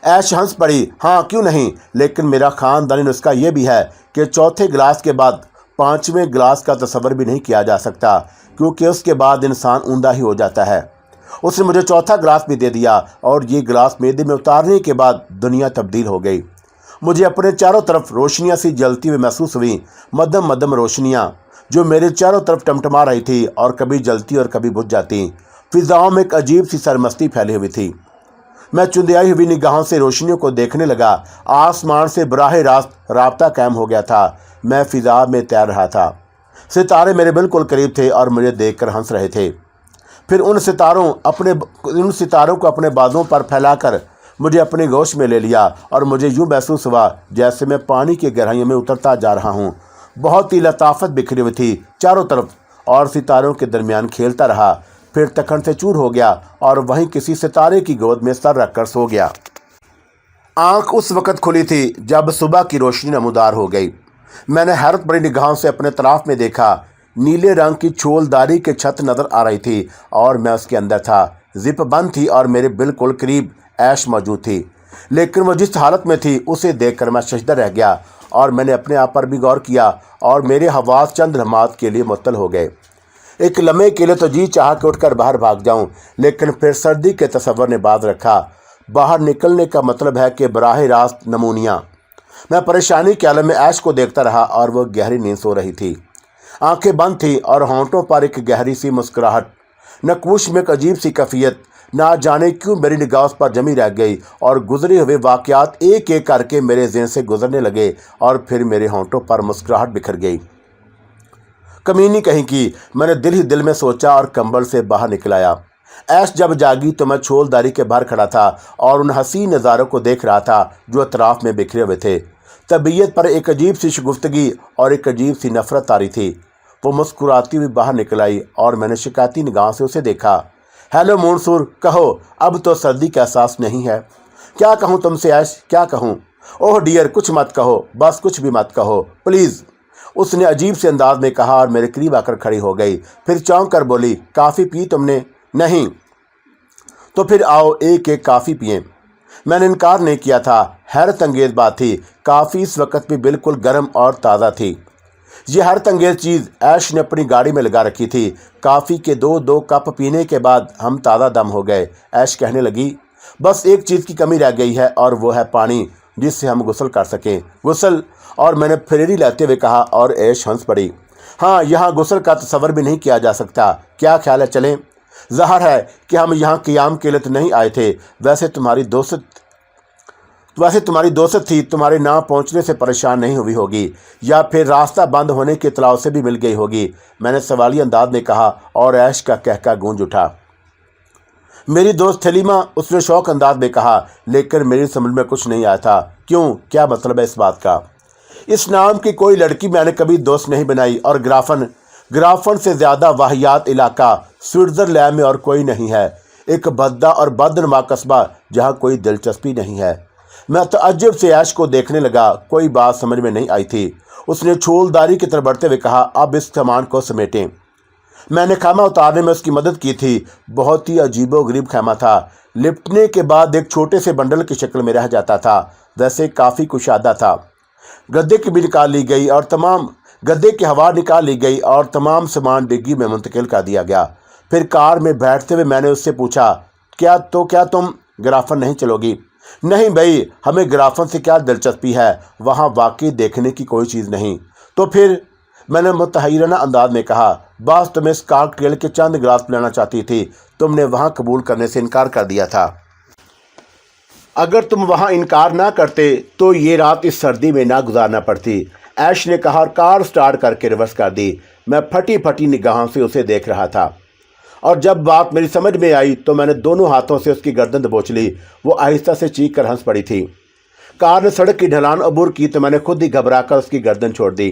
S1: ایش ہنس پڑی، ہاں کیوں نہیں، لیکن میرا خاندانی نسخہ یہ بھی ہے کہ چوتھے گلاس کے بعد پانچویں گلاس کا تصور بھی نہیں کیا جا سکتا، کیونکہ اس کے بعد انسان اوندا ہی ہو جاتا ہے۔ اس نے مجھے چوتھا گلاس بھی دے دیا اور یہ گلاس معدے میں اتارنے کے بعد دنیا تبدیل ہو گئی۔ مجھے اپنے چاروں طرف روشنیاں سی جلتی ہوئی محسوس ہوئیں، مدھم مدھم روشنیاں جو میرے چاروں طرف ٹمٹما رہی تھی اور کبھی جلتی اور کبھی بجھ جاتی۔ فضاؤں میں ایک عجیب سی سرمستی پھیلی ہوئی تھی۔ میں چندیائی ہوئی نگاہوں سے روشنیوں کو دیکھنے لگا۔ آسمان سے براہ راست رابطہ قائم ہو گیا تھا، میں فضا میں تیر رہا تھا۔ ستارے میرے بالکل قریب تھے اور مجھے دیکھ کر ہنس رہے تھے۔ پھر ان ستاروں کو اپنے بازوؤں پر پھیلا کر مجھے اپنی گوش میں لے لیا اور مجھے یوں محسوس ہوا جیسے میں پانی کی گہرائیوں میں اترتا جا رہا ہوں۔ بہت ہی لطافت بکھری ہوئی تھی چاروں طرف اور ستاروں کے درمیان کھیلتا رہا، پھر تکن سے چور ہو گیا اور وہیں کسی ستارے کی گود میں سر رکھ کر سو گیا۔ آنکھ اس وقت کھلی تھی جب صبح کی روشنی نمودار ہو گئی۔ میں نے حیرت بھری نگاہوں سے اپنے اطراف میں دیکھا۔ نیلے رنگ کی چھولداری کی چھت نظر آ رہی تھی اور میں اس کے اندر تھا۔ زپ بند تھی اور میرے بالکل قریب ایش موجود تھی، لیکن وہ جس حالت میں تھی اسے دیکھ کر میں ششدر رہ گیا اور میں نے اپنے آپ پر بھی غور کیا اور میرے حواس چند لمحات کے لیے معطل ہو گئے۔ ایک لمحے کے لیے تو جی چاہا کہ اٹھ کر باہر بھاگ جاؤں، لیکن پھر سردی کے تصور نے باز رکھا۔ باہر نکلنے کا مطلب ہے کہ براہ راست نمونیا۔ میں پریشانی کے عالم میں ایش کو دیکھتا رہا اور وہ گہری نیند سو رہی تھی۔ آنکھیں بند تھیں اور ہونٹوں پر ایک گہری سی مسکراہٹ، نقوش میں ایک عجیب سی کیفیت، نہ جانے کیوں میری نگاہ اس پر جمی رہ گئی اور گزرے ہوئے واقعات ایک ایک کر کے میرے ذہن سے گزرنے لگے اور پھر میرے ہونٹوں پر مسکراہٹ بکھر گئی۔ کمینی کہیں کی، میں نے دل ہی دل میں سوچا اور کمبل سے باہر نکل آیا۔ ایش جب جاگی تو میں چھولداری کے باہر کھڑا تھا اور ان حسین نظاروں کو دیکھ رہا تھا جو اطراف میں بکھرے ہوئے تھے۔ طبیعت پر ایک عجیب سی شگفتگی اور ایک عجیب سی نفرت طاری تھی۔ وہ مسکراتی ہوئی باہر نکل آئی اور میں نے شکایتی نگاہوں سے اسے دیکھا۔ ہیلو منصور، کہو اب تو سردی کا احساس نہیں ہے؟ کیا کہوں تم سے ایش، کیا کہوں؟ اوہ ڈیئر، کچھ مت کہو، بس کچھ بھی مت کہو پلیز، اس نے عجیب سے انداز میں کہا اور میرے قریب آ کر کھڑی ہو گئی۔ پھر چونک کر بولی، کافی پی تم نے؟ نہیں۔ تو پھر آؤ ایک ایک کافی پئیں۔ میں نے انکار نہیں کیا تھا۔ حیرت انگیز بات تھی، کافی اس وقت بھی بالکل گرم اور تازہ تھی۔ یہ حیرت انگیز چیز ایش نے اپنی گاڑی میں لگا رکھی تھی۔ کافی کے دو کپ پینے کے بعد ہم تازہ دم ہو گئے۔ ایش کہنے لگی، بس ایک چیز کی کمی رہ گئی ہے اور وہ ہے پانی جس سے ہم غسل کر سکیں۔ غسل؟ اور میں نے پھریری لیتے ہوئے کہا اور ایش ہنس پڑی۔ ہاں، یہاں غسل کا تصور بھی نہیں کیا جا سکتا۔ کیا خیال ہے چلیں؟ ظاہر ہے کہ ہم یہاں قیام کے لیے تو نہیں آئے تھے۔ ویسے تمہاری دوست تھی، تمہارے نہ پہنچنے سے پریشان نہیں ہوئی ہوگی، یا پھر راستہ بند ہونے کی اطلاع سے بھی مل گئی ہوگی، میں نے سوالی انداز میں کہا اور ایش کا کہکہ گونج اٹھا۔ میری دوست حلیمہ، اس نے شوق انداز میں کہا، لیکن میری سمجھ میں کچھ نہیں آیا تھا۔ کیوں؟ کیا مطلب ہے اس بات کا؟ اس نام کی کوئی لڑکی میں نے کبھی دوست نہیں بنائی، اور گرافن سے زیادہ واہیات علاقہ سوئٹزرلینڈ میں اور کوئی نہیں ہے۔ ایک بھدا اور بدنما قصبہ جہاں کوئی دلچسپی نہیں ہے۔ میں تعجب سے ایش کو دیکھنے لگا، کوئی بات سمجھ میں نہیں آئی تھی۔ اس نے چھولداری کی طرف بڑھتے ہوئے کہا، اب اس سامان کو سمیٹیں۔ میں نے خیمہ اتارنے میں اس کی مدد کی تھی۔ بہت ہی عجیب و غریب خیمہ تھا۔ لپٹنے کے بعد ایک چھوٹے سے بنڈل کی شکل میں رہ جاتا تھا، ویسے کافی کشادہ تھا۔ گدے کی ہوا نکال لی گئی اور تمام سامان ڈگی میں منتقل کر دیا گیا۔ پھر کار میں بیٹھتے ہوئے میں نے اس سے پوچھا، کیا تم گرافن نہیں چلو گی؟ نہیں بھائی، ہمیں گرافن سے کیا دلچسپی ہے، وہاں واقعی دیکھنے کی کوئی چیز نہیں۔ تو پھر؟ میں نے متحیرانہ انداز میں کہا، بس تم اس کاکٹیل کے چند گلاس پلانا چاہتی تھی، تم نے وہاں قبول کرنے سے انکار کر دیا تھا۔ اگر تم وہاں انکار نہ کرتے تو یہ رات اس سردی میں نہ گزارنا پڑتی، ایش نے کہا اور کار سٹارٹ کر کے ریورس کر دی۔ میں پھٹی نگاہوں سے اسے دیکھ رہا تھا، اور جب بات میری سمجھ میں آئی تو میں نے دونوں ہاتھوں سے اس کی گردن دبوچ لی۔ وہ آہستہ سے چیخ کر ہنس پڑی تھی۔ کار نے سڑک کی ڈھلان عبور کی تو میں نے خود ہی گھبرا کر اس کی گردن چھوڑ دی۔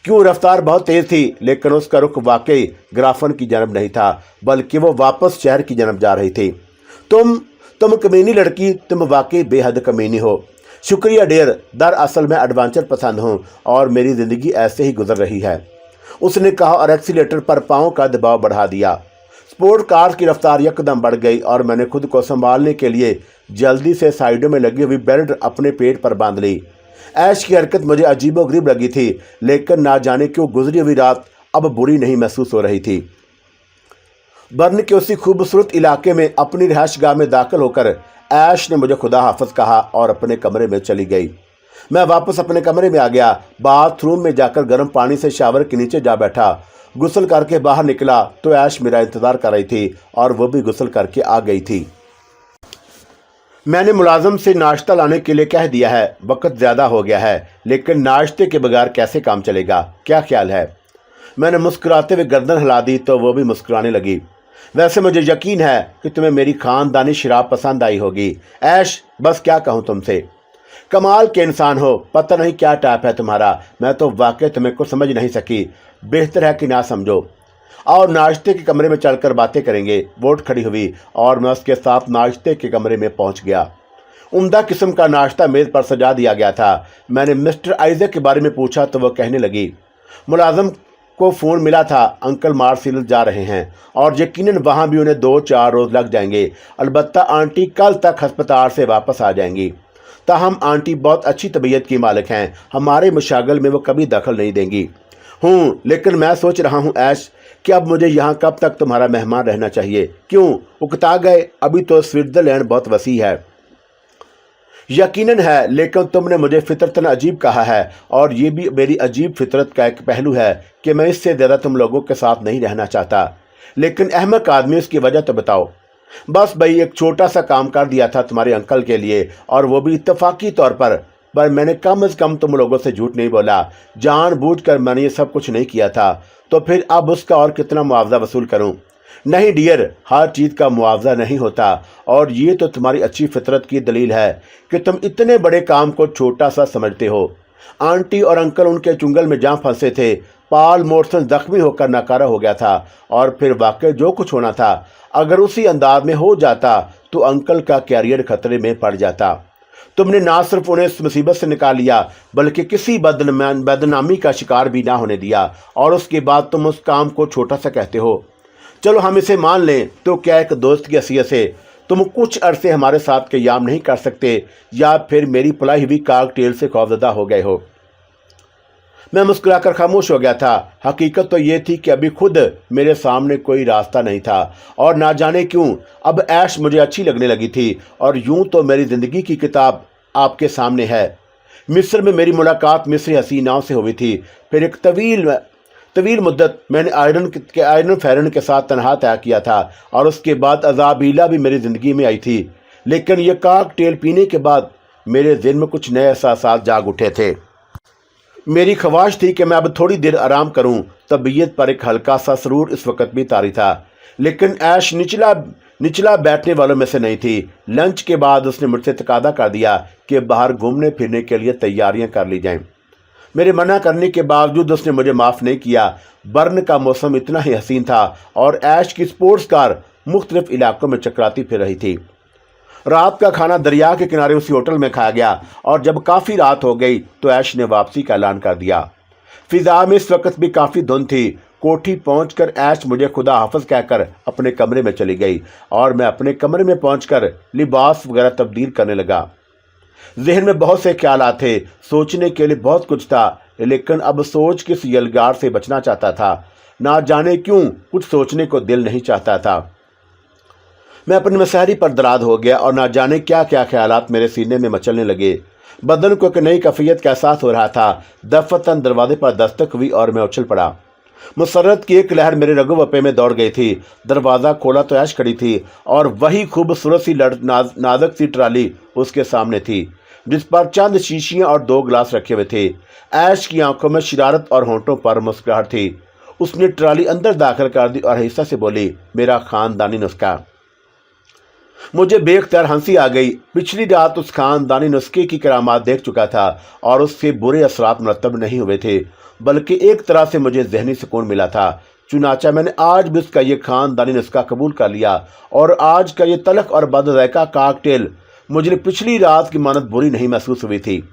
S1: کیوں؟ رفتار بہت تیز تھی، لیکن اس کا رخ واقعی گرافن کی جانب نہیں تھا، بلکہ وہ واپس شہر کی جانب جا رہی تھی۔ تم کمینی لڑکی، تم واقعی بے حد کمینی ہو۔ شکریہ ڈیئر، دراصل میں ایڈونچر پسند ہوں اور میری زندگی ایسے ہی گزر رہی ہے، اس نے کہا اور ایکسیلیٹر پر پاؤں کا دباؤ بڑھا دیا۔ سپورٹ کار کی رفتار یکدم بڑھ گئی اور میں نے خود کو سنبھالنے کے لیے جلدی سے سائیڈوں میں لگی ہوئی بیلٹ اپنے پیٹ پر باندھ لی۔ ایش کی حرکت مجھے عجیب و غریب لگی تھی، لیکن نہ جانے کیوں گزری ہوئی رات اب بری نہیں محسوس ہو رہی تھی۔ برن کے اسی خوبصورت علاقے میں اپنی رہائش گاہ میں داخل ہو کر ایش نے مجھے خدا حافظ کہا اور اپنے کمرے میں چلی گئی۔ میں واپس اپنے کمرے میں آ گیا، باتھ روم میں جا کر گرم پانی سے شاور کے نیچے جا بیٹھا۔ غسل کر کے باہر نکلا تو ایش میرا انتظار کر رہی تھی اور وہ بھی غسل کر کے آ گئی تھی۔ میں نے ملازم سے ناشتہ لانے کے لیے کہہ دیا ہے، وقت زیادہ ہو گیا ہے، لیکن ناشتے کے بغیر کیسے کام چلے گا؟ کیا خیال ہے؟ میں نے مسکراتے ہوئے گردن ہلا دی تو وہ بھی مسکرانے لگی۔ ویسے مجھے یقین ہے کہ تمہیں میری خاندانی شراب پسند آئی ہوگی۔ ایش، بس کیا کہوں تم سے، کمال کے انسان ہو، پتہ نہیں کیا ٹائپ ہے تمہارا، میں تو واقعی تمہیں کچھ سمجھ نہیں سکی، بہتر ہے کہ نہ سمجھو۔ اور ناشتے کے کمرے میں چل کر باتیں کریں گے۔ ووٹ کھڑی ہوئی اور میں اس کے ساتھ ناشتے کے کمرے میں پہنچ گیا۔ عمدہ قسم کا ناشتہ میز پر سجا دیا گیا تھا۔ میں نے مسٹر آئزیک کے بارے میں پوچھا تو وہ کہنے لگی، ملازم کو فون ملا تھا، انکل مارسیل جا رہے ہیں اور یقیناً وہاں بھی انہیں 2-4 روز لگ جائیں گے، البتہ آنٹی کل تک ہسپتال سے واپس آ جائیں گی۔ تاہم آنٹی بہت اچھی طبیعت کی مالک ہیں، ہمارے مشاغل میں وہ کبھی دخل نہیں دیں گی۔ لیکن میں سوچ رہا ہوں ایش کہ اب مجھے یہاں کب تک تمہارا مہمان رہنا چاہیے؟ کیوں اکتا گئے؟ ابھی تو سوئٹزرلینڈ بہت وسیع ہے۔ یقیناً ہے، لیکن تم نے مجھے فطرتاً عجیب کہا ہے، اور یہ بھی میری عجیب فطرت کا ایک پہلو ہے کہ میں اس سے زیادہ تم لوگوں کے ساتھ نہیں رہنا چاہتا۔ لیکن احمق آدمی، اس کی وجہ تو بتاؤ۔ بس بھائی، ایک چھوٹا سا کام کر دیا تھا تمہارے انکل کے لیے، اور وہ بھی اتفاقی طور پر میں نے کم از کم تم لوگوں سے جھوٹ نہیں بولا، جان بوجھ کر میں نے یہ سب کچھ نہیں کیا تھا، تو پھر اب اس کا اور کتنا معاوضہ وصول کروں؟ نہیں ڈیئر، ہر چیز کا معاوضہ نہیں ہوتا، اور یہ تو تمہاری اچھی فطرت کی دلیل ہے کہ تم اتنے بڑے کام کو چھوٹا سا سمجھتے ہو۔ آنٹی اور انکل ان کے چنگل میں جہاں پھنسے تھے، پال مورسن زخمی ہو کر ناکارہ ہو گیا تھا، اور پھر واقعی جو کچھ ہونا تھا اگر اسی انداز میں ہو جاتا تو انکل کا کیریئر خطرے میں پڑ جاتا۔ تم نے نہ صرف انہیں اس مصیبت سے نکال لیا بلکہ کسی بدنامی کا شکار بھی نہ ہونے دیا، اور اس کے بعد تم اس کام کو چھوٹا سا کہتے ہو۔ چلو ہم اسے مان لیں، تو کیا ایک دوست کی حیثیت سے تم کچھ عرصے ہمارے ساتھ قیام نہیں کر سکتے، یا پھر میری پلائی ہوئی کاکٹیل سے خوفزدہ ہو گئے ہو؟ मैं मुस्कुरा कर खामोश हो गया था। हकीकत तो ये थी कि अभी खुद मेरे सामने कोई रास्ता नहीं था और ना जाने क्यों अब ऐश मुझे अच्छी लगने लगी थी। और यूं तो मेरी ज़िंदगी की किताब आपके सामने है। मिस्र में मेरी मुलाकात मिस्री हसीनाओं से हुई थी। फिर एक तवील मुद्दत मैंने आयरन फेरन के साथ तनहा तय किया था और उसके बाद अज़ाबीला भी मेरी ज़िंदगी में आई थी। लेकिन यह कॉकटेल पीने के बाद मेरे दिल में कुछ नए एहसास जाग उठे थे। मेरी ख्वाहिश थी कि मैं अब थोड़ी देर आराम करूं। तबीयत पर एक हल्का सा सरूर इस वक्त भी तारी था। लेकिन ऐश निचला बैठने वालों में से नहीं थी। लंच के बाद उसने मुझसे तकादा कर दिया कि बाहर घूमने फिरने के लिए तैयारियां कर ली जाएं। मेरे मना करने के बावजूद उसने मुझे माफ़ नहीं किया। बर्न का मौसम इतना ही हसीन था और ऐश की स्पोर्ट्स कार मुख्तलिफ इलाकों में चकराती फिर रही थी। रात का खाना दरिया के किनारे उसी होटल में खाया गया और जब काफ़ी रात हो गई तो ऐश ने वापसी का ऐलान कर दिया। फिजा में इस वक्त भी काफ़ी धुंध थी। कोठी पहुंचकर ऐश मुझे खुदा हाफिज कहकर अपने कमरे में चली गई और मैं अपने कमरे में पहुंचकर लिबास वगैरह तब्दील करने लगा। जहन में बहुत से ख्यालात थे, सोचने के लिए बहुत कुछ था, लेकिन अब सोच के इस यलगार से बचना चाहता था। ना जाने क्यों कुछ सोचने को दिल नहीं चाहता था। मैं अपनी मसहरी पर दराद हो गया और ना जाने क्या क्या ख्यालात मेरे सीने में मचलने लगे। बदन को एक नई कैफियत का एहसास हो रहा था। दफतन दरवाजे पर दस्तक हुई और मैं उछल पड़ा। मुसर्रत की एक लहर मेरे रगो-वपे में दौड़ गई थी। दरवाज़ा खोला तो ऐश खड़ी थी और वही खूबसूरत सी नाजुक सी ट्राली उसके सामने थी, जिस पर चंद शीशियाँ और 2 गिलास रखे हुए थे। ऐश की आंखों में शरारत और होंठों पर मुस्कुराहट थी। उसने ट्राली अंदर दाखिल कर दी और हिस्सा से बोली, मेरा खानदानी नुस्खा। मुझे बेख्तियार हंसी आ गई। पिछली रात उस खानदानी नुस्खे की करामात देख चुका था और उससे बुरे असरात मुरतब नहीं हुए थे, बल्कि एक तरह से मुझे जहनी सुकून मिला था। चुनाचा मैंने आज भी उसका ये खानदानी नुस्खा कबूल कर लिया और आज का ये तलख और बदज़ायका कॉकटेल मुझे पिछली रात की मानत बुरी नहीं महसूस हुई थी।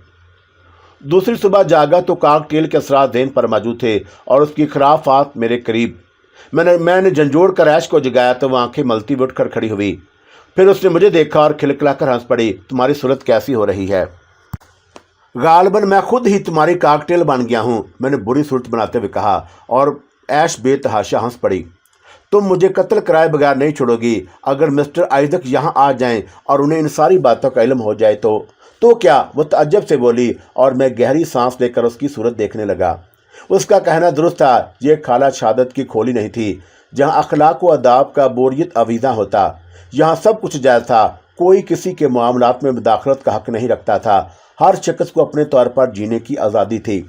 S1: दूसरी सुबह जागा तो कॉकटेल के असरात ज़हन पर मौजूद थे और उसकी खराफात मेरे करीब। मैंने झंझोड़ कर ऐश को जगाया तो वह आंखें मलती हुई उठकर खड़ी हुई। फिर उसने मुझे देखा और खिलखिलाकर हंस पड़ी। तुम्हारी सूरत कैसी हो रही है? गालबन मैं खुद ही तुम्हारी कॉकटेल बन गया हूँ, मैंने बुरी सूरत बनाते हुए कहा और ऐश बेतहाशा हंस पड़ी। तुम मुझे कत्ल कराए बगैर नहीं छोड़ोगी। अगर मिस्टर आइजक यहाँ आ जाएं और उन्हें इन सारी बातों का इल्म हो जाए तो क्या? वो तअज्जुब से बोली और मैं गहरी सांस लेकर उसकी सूरत देखने लगा। उसका कहना दुरुस्त था। ये खाला शहादत की खोली नहीं थी जहाँ अखलाक व अदाब का बोरियत अवीज़ा होता। यहाँ सब कुछ जायज़ था। कोई किसी के मामलात में मुदाखलत का हक नहीं रखता था। हर शख्स को अपने तौर पर जीने की आज़ादी थी।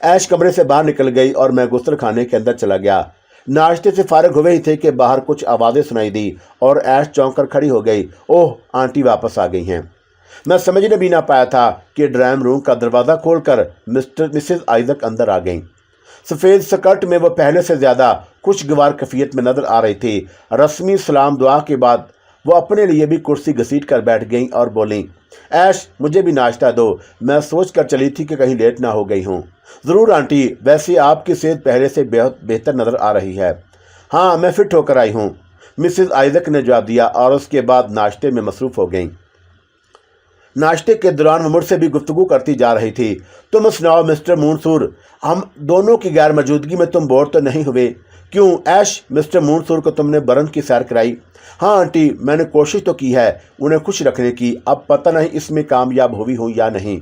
S1: ऐश कमरे से बाहर निकल गई और मैं गुस्ल खाने के अंदर चला गया। नाश्ते से फारिग हुए ही थे कि बाहर कुछ आवाज़ें सुनाई दी और ऐश चौंक कर खड़ी हो गई। ओह, आंटी वापस आ गई हैं। मैं समझने भी ना पाया था कि ड्राइंग रूम का दरवाज़ा खोलकर मिसेस आइजक अंदर आ गईं। सफ़ेद स्कर्ट में वो पहले से ज़्यादा खुशगवार कैफियत में नज़र आ रही थी। रस्मी सलाम दुआ के बाद वो अपने लिए भी कुर्सी घसीट कर बैठ गईं और बोलीं, ऐश मुझे भी नाश्ता दो। मैं सोच कर चली थी कि कहीं लेट ना हो गई हूँ। ज़रूर आंटी, वैसे आपकी सेहत पहले से बेहतर नज़र आ रही है। हाँ, मैं फिट होकर आई हूँ, मिसेस आइजक ने जवाब दिया और उसके बाद नाश्ते में मसरूफ़ हो गईं। नाश्ते के दौरान वो मुझसे भी गुफ्तगू करती जा रही थी। तुम सुनाओ मिस्टर मंसूर, हम दोनों की गैर मौजूदगी में तुम बोर तो नहीं हुए? क्यों ऐश, मिस्टर मंसूर को तुमने बरन की सैर कराई? हाँ आंटी, मैंने कोशिश तो की है उन्हें खुश रखने की। अब पता नहीं इसमें कामयाब हुई हूँ या नहीं।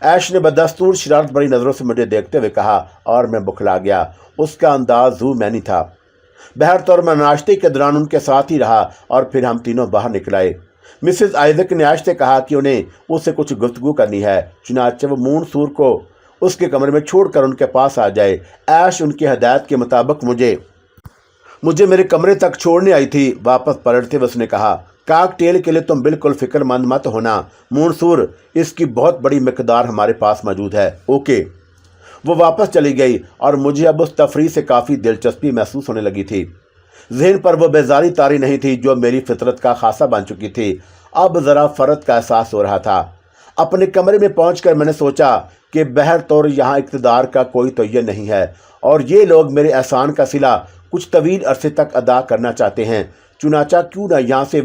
S1: ऐश ने बदस्तूर शरारत भरी नज़रों से मुझे देखते हुए कहा और मैं बुखला गया। उसका अंदाज जू मैनी था। बहरतौर मैं नाश्ते के दौरान उनके साथ ही रहा और फिर हम तीनों बाहर निकल आए। मिसेस आइजक ने ऐश से कहा कि उन्हें उससे कुछ गुफ्तगू करनी है। चुनाचे वो मंसूर को उसके कमरे में छोड़कर उनके पास आ जाए। ऐश उनकी हदायत के मुताबिक मुझे मेरे कमरे तक छोड़ने आई थी। वापस पलटते हुए उसने कहा, कॉकटेल के लिए तुम बिल्कुल फिक्रमंद मत होना मंसूर, इसकी बहुत बड़ी मिकदार हमारे पास मौजूद है। ओके। वो वापस चली गई और मुझे अब उस तफरीह से काफ़ी दिलचस्पी महसूस होने लगी थी। जहन पर वो बेजारी तारी नहीं थी जो मेरी फितरत का खासा बन चुकी थी। अब ज़रा फ़र्क का एहसास हो रहा था। अपने कमरे में पहुंचकर मैंने सोचा कि बहर तौर यहाँ इक़्तिदार का कोई तय्युन नहीं है और ये लोग मेरे एहसान का सिला कुछ तवील अरसे तक अदा करना चाहते हैं। चुनाचा क्यों ना यहाँ से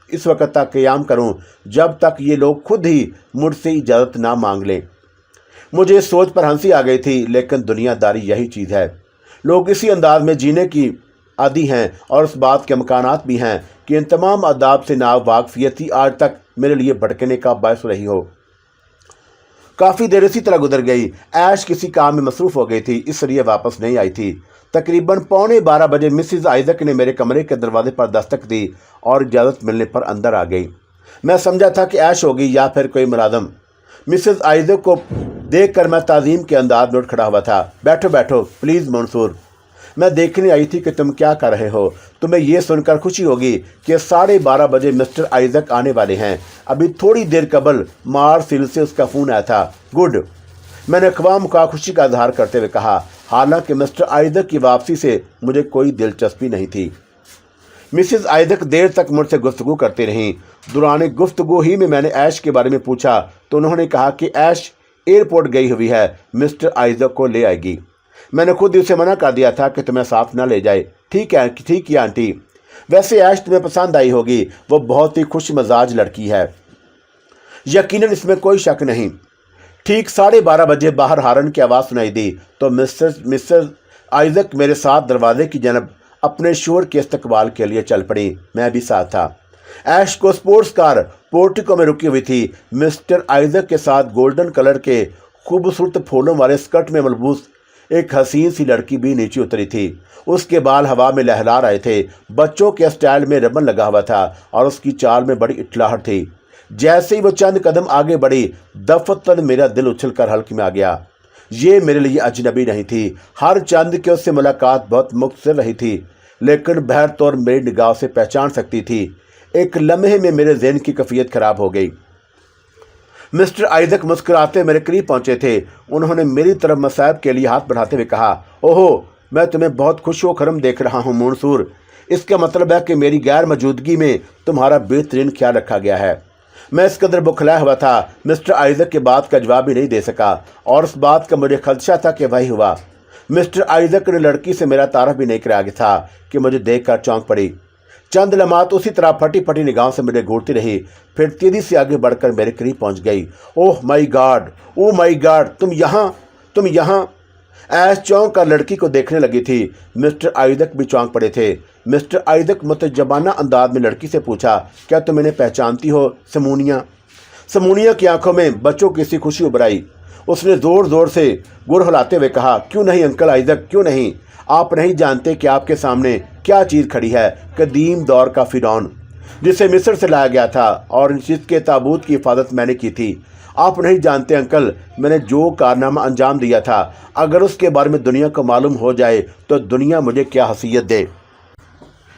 S1: इस वक्त तक क़याम करूँ जब तक ये लोग खुद ही मुझसे इजाज़त ना मांग लें। मुझे इस सोच पर हंसी आ गई थी, लेकिन दुनियादारी यही चीज़ है। लोग इसी अंदाज में जीने की आदी हैं और उस बात के मकानात भी हैं कि इन तमाम आदाब से नावाकफियत ही आज तक मेरे लिए भटकने का बायस रही हो। काफ़ी देर इसी तरह गुजर गई। ऐश किसी काम में मसरूफ़ हो गई थी, इसलिए वापस नहीं आई थी। तकरीबन 11:15 बजे मिसिज आइजक ने मेरे कमरे के दरवाजे पर दस्तक दी और इजाज़त मिलने पर अंदर आ गई। मैं समझा था कि ऐश होगी या फिर कोई मुलाजम। मिसिज आइजक को देख कर मैं ताज़ीम के अंदाज में उठ खड़ा हुआ था। बैठो बैठो प्लीज़ मंसूर, मैं देखने आई थी कि तुम क्या कर रहे हो। तुम्हें यह सुनकर खुशी होगी कि 12:30 बजे मिस्टर आइजक आने वाले हैं। अभी थोड़ी देर कबल मार्सिल से उसका फ़ोन आया था। गुड, मैंने ख्वाह खुशी का इजहार करते हुए कहा, हालांकि मिस्टर आइजक की वापसी से मुझे कोई दिलचस्पी नहीं थी। मिसिज आइजक देर तक मुझसे गुफ्तगू करती रहीं। दौरान गुफ्तगू ही में मैंने ऐश के बारे में पूछा तो उन्होंने कहा कि ऐश एयरपोर्ट गई हुई है, मिस्टर आइजक को ले आएगी। मैंने खुद ही उसे मना कर दिया था कि तुम्हें साथ ना ले जाए। ठीक है, ठीक है आंटी, वैसे ऐश तुम्हें पसंद आई होगी, वो बहुत ही खुश मजाज लड़की है, यकीनन इसमें कोई शक नहीं। ठीक 12:30 बजे बाहर हारन की आवाज़ सुनाई दी तो मिस्टर आइजक मेरे साथ दरवाजे की जानब अपने शोर के इस्तकबाल के लिए चल पड़ी। मैं भी साथ था। ऐश को स्पोर्ट्स कार पोर्टिको में रुकी हुई थी। मिस्टर आइजक के साथ गोल्डन कलर के खूबसूरत फूलों वाले स्कर्ट में मलबूस एक हसीन सी लड़की भी नीचे उतरी थी। उसके बाल हवा में लहरा रहे थे, बच्चों के स्टाइल में रिबन लगा हुआ था और उसकी चाल में बड़ी इटलाहट थी। जैसे ही वो चंद कदम आगे बढ़ी, दफतन मेरा दिल उछल कर हल्क में आ गया। ये मेरे लिए अजनबी नहीं थी। हर चंद के उससे मुलाकात बहुत मुख्तसर रही थी, लेकिन बहर तौर मेरी निगाह से पहचान सकती थी। एक लम्हे में मेरे ज़हन की कैफियत खराब हो गई। मिस्टर आइजक मुस्कुराते मेरे करीब पहुंचे थे। उन्होंने मेरी तरफ मसाइब के लिए हाथ बढ़ाते हुए कहा, ओहो, मैं तुम्हें बहुत खुश व खरम देख रहा हूँ मंसूर। इसका मतलब है कि मेरी गैर मौजूदगी में तुम्हारा बेहतरीन ख्याल रखा गया है। मैं इस कदर बुखलाया हुआ था, मिस्टर आइजक के बात का जवाब भी नहीं दे सका और उस बात का मुझे खदशा था कि वही हुआ। मिस्टर आइजक ने लड़की से मेरा तारफ भी नहीं कराया था कि मुझे देखकर चौंक पड़ी। चंद लम्हात उसी तरह फटी फटी निगाहों से मुझे घूरती रही, फिर तेजी से आगे बढ़कर मेरे करीब पहुंच गई। ओह माय गॉड, तुम यहाँ। ऐश चौंक कर लड़की को देखने लगी थी। मिस्टर आइजक भी चौंक पड़े थे। मिस्टर आइजक मुतजबाना अंदाज में लड़की से पूछा, क्या तुम इन्हें पहचानती हो समूनिया? समूनिया की आंखों में बच्चों की सी खुशी उभर आई। उसने ज़ोर ज़ोर से गुर हिलाते हुए कहा, क्यों नहीं अंकल आइजक, क्यों नहीं? आप नहीं जानते कि आपके सामने क्या चीज़ खड़ी है? कदीम दौर का फिरौन, जिसे मिस्र से लाया गया था और जिसके ताबूत की हिफाजत मैंने की थी। आप नहीं जानते अंकल, मैंने जो कारनामा अंजाम दिया था, अगर उसके बारे में दुनिया को मालूम हो जाए तो दुनिया मुझे क्या हसीयत दे।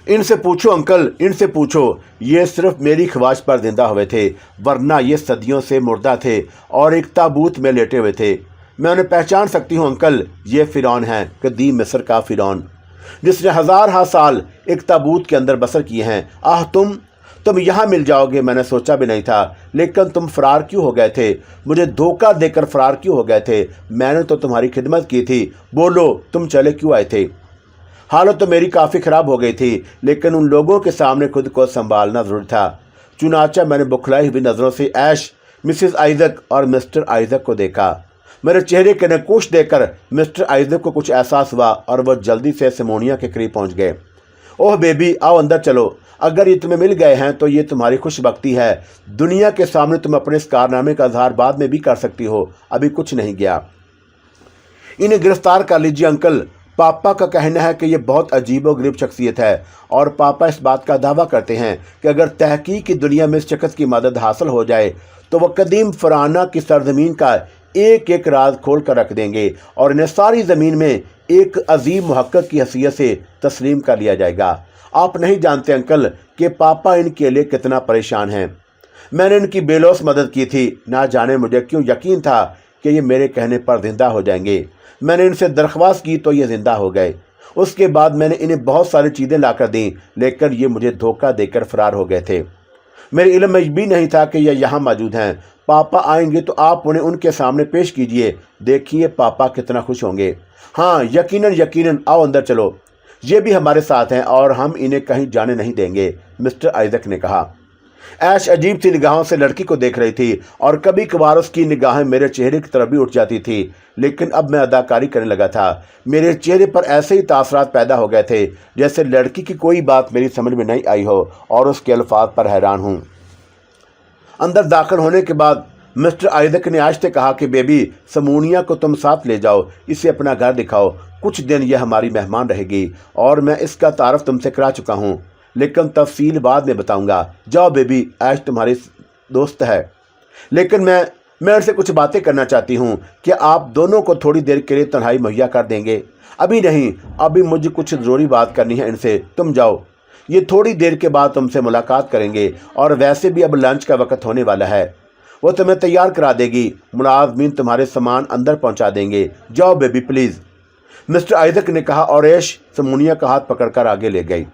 S1: इनसे पूछो अंकल, इनसे पूछो। ये सिर्फ मेरी ख्वाहिश पर जिंदा हुए थे, वरना ये सदियों से मुर्दा थे और एक ताबूत में लेटे हुए थे। मैं उन्हें पहचान सकती हूँ अंकल, ये फ़िरौन है, कदीम मिस्र का फ़िरौन, जिसने हज़ार साल एक ताबूत के अंदर बसर किए हैं। आह, तुम यहाँ मिल जाओगे, मैंने सोचा भी नहीं था। लेकिन तुम फरार क्यों हो गए थे? मुझे धोखा देकर फरार क्यों हो गए थे? मैंने तो तुम्हारी खिदमत की थी। बोलो, तुम चले क्यों आए थे? हालत तो मेरी काफ़ी ख़राब हो गई थी, लेकिन उन लोगों के सामने खुद को संभालना ज़रूरी था। चुनाचा मैंने बुखलाई हुई नज़रों से ऐश, मिसिज आइजक और मिस्टर आइजक को देखा। मेरे चेहरे के नकूश देखकर मिस्टर आइजक को कुछ एहसास हुआ और वह जल्दी से सिमोनिया के करीब पहुंच गए। ओह बेबी, आओ अंदर चलो। अगर ये तुम्हें मिल गए हैं तो ये तुम्हारी खुशबख्ती है। दुनिया के सामने तुम अपने इस कारनामे का इजहार बाद में भी कर सकती हो, अभी कुछ नहीं गया। इन्हें गिरफ्तार कर लीजिए अंकल। पापा का कहना है कि ये बहुत अजीबोगरीब शख्सियत है और पापा इस बात का दावा करते हैं कि अगर तहकीक की दुनिया में इस शख्स की मदद हासिल हो जाए तो वह कदीम फराना की सरजमीन का एक एक राज खोल कर रख देंगे और इन्हें सारी ज़मीन में एक अजीम मुहक्किक की हैसियत से तस्लीम कर लिया जाएगा। आप नहीं जानते अंकल कि पापा इनके लिए कितना परेशान हैं। मैंने इनकी बेलौस मदद की थी, ना जाने मुझे क्यों यकीन था कि ये मेरे कहने पर जिंदा हो जाएंगे। मैंने इनसे दरख्वास्त की तो ये जिंदा हो गए। उसके बाद मैंने इन्हें बहुत सारी चीज़ें लाकर दी, लेकिन ये मुझे धोखा देकर फरार हो गए थे। मेरे इल्म में भी नहीं था कि ये यहाँ मौजूद हैं। पापा आएंगे तो आप उन्हें उनके सामने पेश कीजिए, देखिए पापा कितना खुश होंगे। हाँ, यकीनन यकीनन, आओ अंदर चलो। ये भी हमारे साथ हैं और हम इन्हें कहीं जाने नहीं देंगे, मिस्टर आइजक ने कहा। ऐश अजीब सी निगाहों से लड़की को देख रही थी और कभी कभार उसकी निगाहें मेरे चेहरे की तरफ भी उठ जाती थी। लेकिन अब मैं अदाकारी करने लगा था। मेरे चेहरे पर ऐसे ही तासरात पैदा हो गए थे जैसे लड़की की कोई बात मेरी समझ में नहीं आई हो और उसके अल्फाज पर हैरान हूँ। अंदर दाखिल होने के बाद मिस्टर आइजक ने ऐश से कहा कि बेबी, समूनिया को तुम साथ ले जाओ, इसे अपना घर दिखाओ। कुछ दिन यह हमारी मेहमान रहेगी और मैं इसका तारफ़ तुमसे करा चुका हूँ, लेकिन तफसील बाद में बताऊंगा। जाओ बेबी, ऐश तुम्हारी दोस्त है, लेकिन मैं उनसे कुछ बातें करना चाहती हूँ। क्या आप दोनों को थोड़ी देर के लिए तन्हाई मुहैया कर देंगे? अभी नहीं, अभी मुझे कुछ ज़रूरी बात करनी है इनसे। तुम जाओ, ये थोड़ी देर के बाद तुमसे मुलाकात करेंगे और वैसे भी अब लंच का वक्त होने वाला है। वो तुम्हें तैयार करा देगी, मुलाजमीन तुम्हारे सामान अंदर पहुँचा देंगे। जाओ बेबी प्लीज़, मिस्टर आइजक ने कहा और ऐश समूनिया का हाथ पकड़कर आगे ले गई।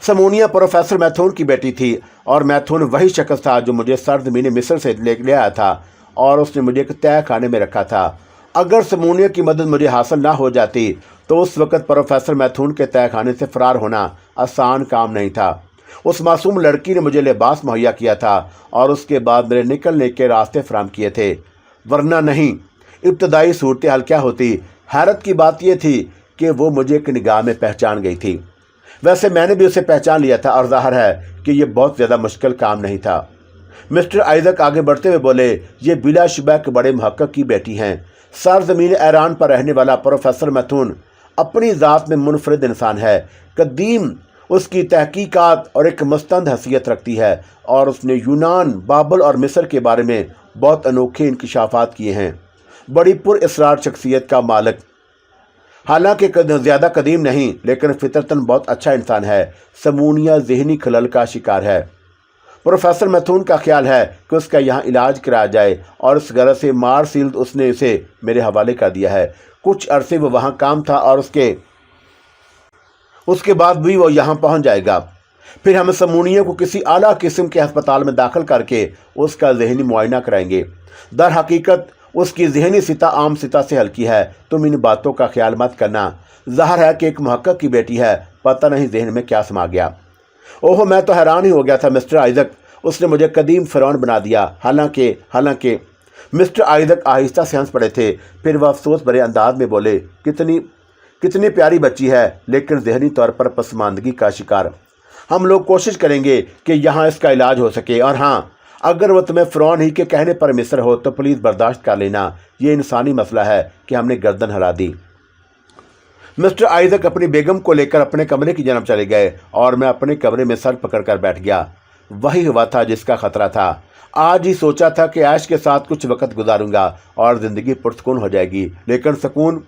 S1: समूनिया प्रोफेसर मैथुन की बेटी थी और मैथुन वही शख्स था जो मुझे सरजमीन मिस्र से ले आया था और उसने मुझे एक तय खाने में रखा था। अगर समूनिया की मदद मुझे हासिल ना हो जाती तो उस वक़्त प्रोफेसर मैथुन के तय खाने से फ़रार होना आसान काम नहीं था। उस मासूम लड़की ने मुझे लिबास मुहैया किया था और उसके बाद मेरे निकलने के रास्ते फराहम किए थे, वरना नहीं। इब्तदाई सूरत हाल क्या होती? हैरत की बात यह थी कि वो मुझे एक निगाह में पहचान गई थी। वैसे मैंने भी उसे पहचान लिया था और ज़ाहिर है कि यह बहुत ज़्यादा मुश्किल काम नहीं था। मिस्टर आइजक आगे बढ़ते हुए बोले, ये बिलाशुबा के बड़े मुहक्किक की बेटी हैं। सरज़मीन ईरान पर रहने वाला प्रोफेसर मैथुन अपनी ज़ात में मुनफरिद इंसान है। कदीम उसकी तहकीकात और एक मुस्तंद हैसियत रखती है और उसने यूनान, बाबल और मिस्र के बारे में बहुत अनोखे इंकशाफात किए हैं। बड़ी पुरअसरार शख्सियत का मालिक, हालांकि ज़्यादा कदीम नहीं, लेकिन फितरतन बहुत अच्छा इंसान है। समूनिया ज़हनी खलल का शिकार है। प्रोफेसर मैथुन का ख्याल है कि उसका यहाँ इलाज कराया जाए और इस गरज से मार्सील्ड उसने इसे मेरे हवाले कर दिया है। कुछ अरसे वो वहाँ काम था और उसके बाद भी वो यहाँ पहुँच जाएगा। फिर हम समूनिया को किसी आला किस्म के अस्पताल में दाखिल करके उसका ज़हनी मुआयना कराएंगे। दर हकीकत उसकी ज़हनी सिता आम सिता से हल्की है। तुम इन बातों का ख्याल मत करना। ज़ाहिर है कि एक मुहक्किक की बेटी है, पता नहीं जहन में क्या समा गया। ओहो, मैं तो हैरान ही हो गया था मिस्टर आइजक, उसने मुझे कदीम फ़िरौन बना दिया। हालांकि मिस्टर आइजक आहिस्ता से हंस पड़े थे। फिर वह अफसोस भरे अंदाज में बोले, कितनी प्यारी बच्ची है, लेकिन जहनी तौर पर पसमानदगी का शिकार। हम लोग कोशिश करेंगे कि यहाँ इसका इलाज हो सके। और हाँ, अगर वह तुम्हें फ़िरौन ही के कहने पर मिस्र हो तो प्लीज़ बर्दाश्त कर लेना। ये इंसानी मसला है कि हमने गर्दन हिला दी। मिस्टर आइजक अपनी बेगम को लेकर अपने कमरे की जानब चले गए और मैं अपने कमरे में सर पकड़कर बैठ गया। वही हुआ था जिसका खतरा था। आज ही सोचा था कि ऐश के साथ कुछ वक्त गुजारूंगा और ज़िंदगी पुरसकून हो जाएगी, लेकिन सुकून,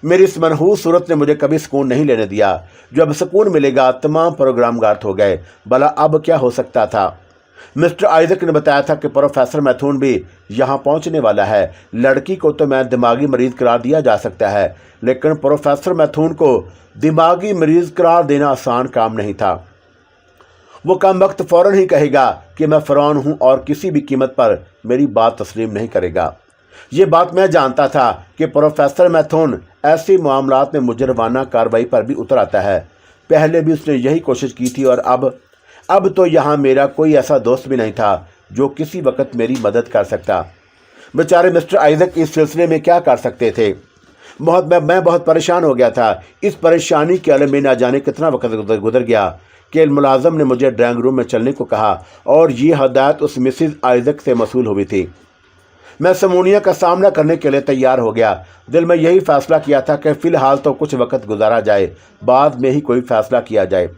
S1: मेरी इस मनहूस सूरत ने मुझे कभी सुकून नहीं लेने दिया। जब सुकून मिलेगा तमाम प्रोग्राम गार्थ हो गए। भला अब क्या हो सकता था? मिस्टर आइजक ने बताया था कि प्रोफेसर मैथुन भी यहाँ पहुँचने वाला है। लड़की को तो मैं दिमागी मरीज़ करार दिया जा सकता है, लेकिन प्रोफेसर मैथुन को दिमागी मरीज़ करार देना आसान काम नहीं था। वो कम वक्त फ़ौरन ही कहेगा कि मैं फ़िरौन हूँ और किसी भी कीमत पर मेरी बात तस्लीम नहीं करेगा। ये बात मैं जानता था कि प्रोफेसर मैथुन ऐसे मामलात में मुजरमाना कार्रवाई पर भी उतर आता है। पहले भी उसने यही कोशिश की थी और अब तो यहाँ मेरा कोई ऐसा दोस्त भी नहीं था जो किसी वक्त मेरी मदद कर सकता। बेचारे मिस्टर आइजक इस सिलसिले में क्या कर सकते थे? मैं बहुत परेशान हो गया था। इस परेशानी के आलम में ना जाने कितना वक्त गुजर गया कि मुलाजम ने मुझे ड्राइंग रूम में चलने को कहा और ये हदायत उस मिसिज आइजक से मसूल हुई थी। मैं समूनिया का सामना करने के लिए तैयार हो गया। दिल में यही फ़ैसला किया था कि फ़िलहाल तो कुछ वक्त गुजारा जाए, बाद में ही कोई फ़ैसला किया जाए।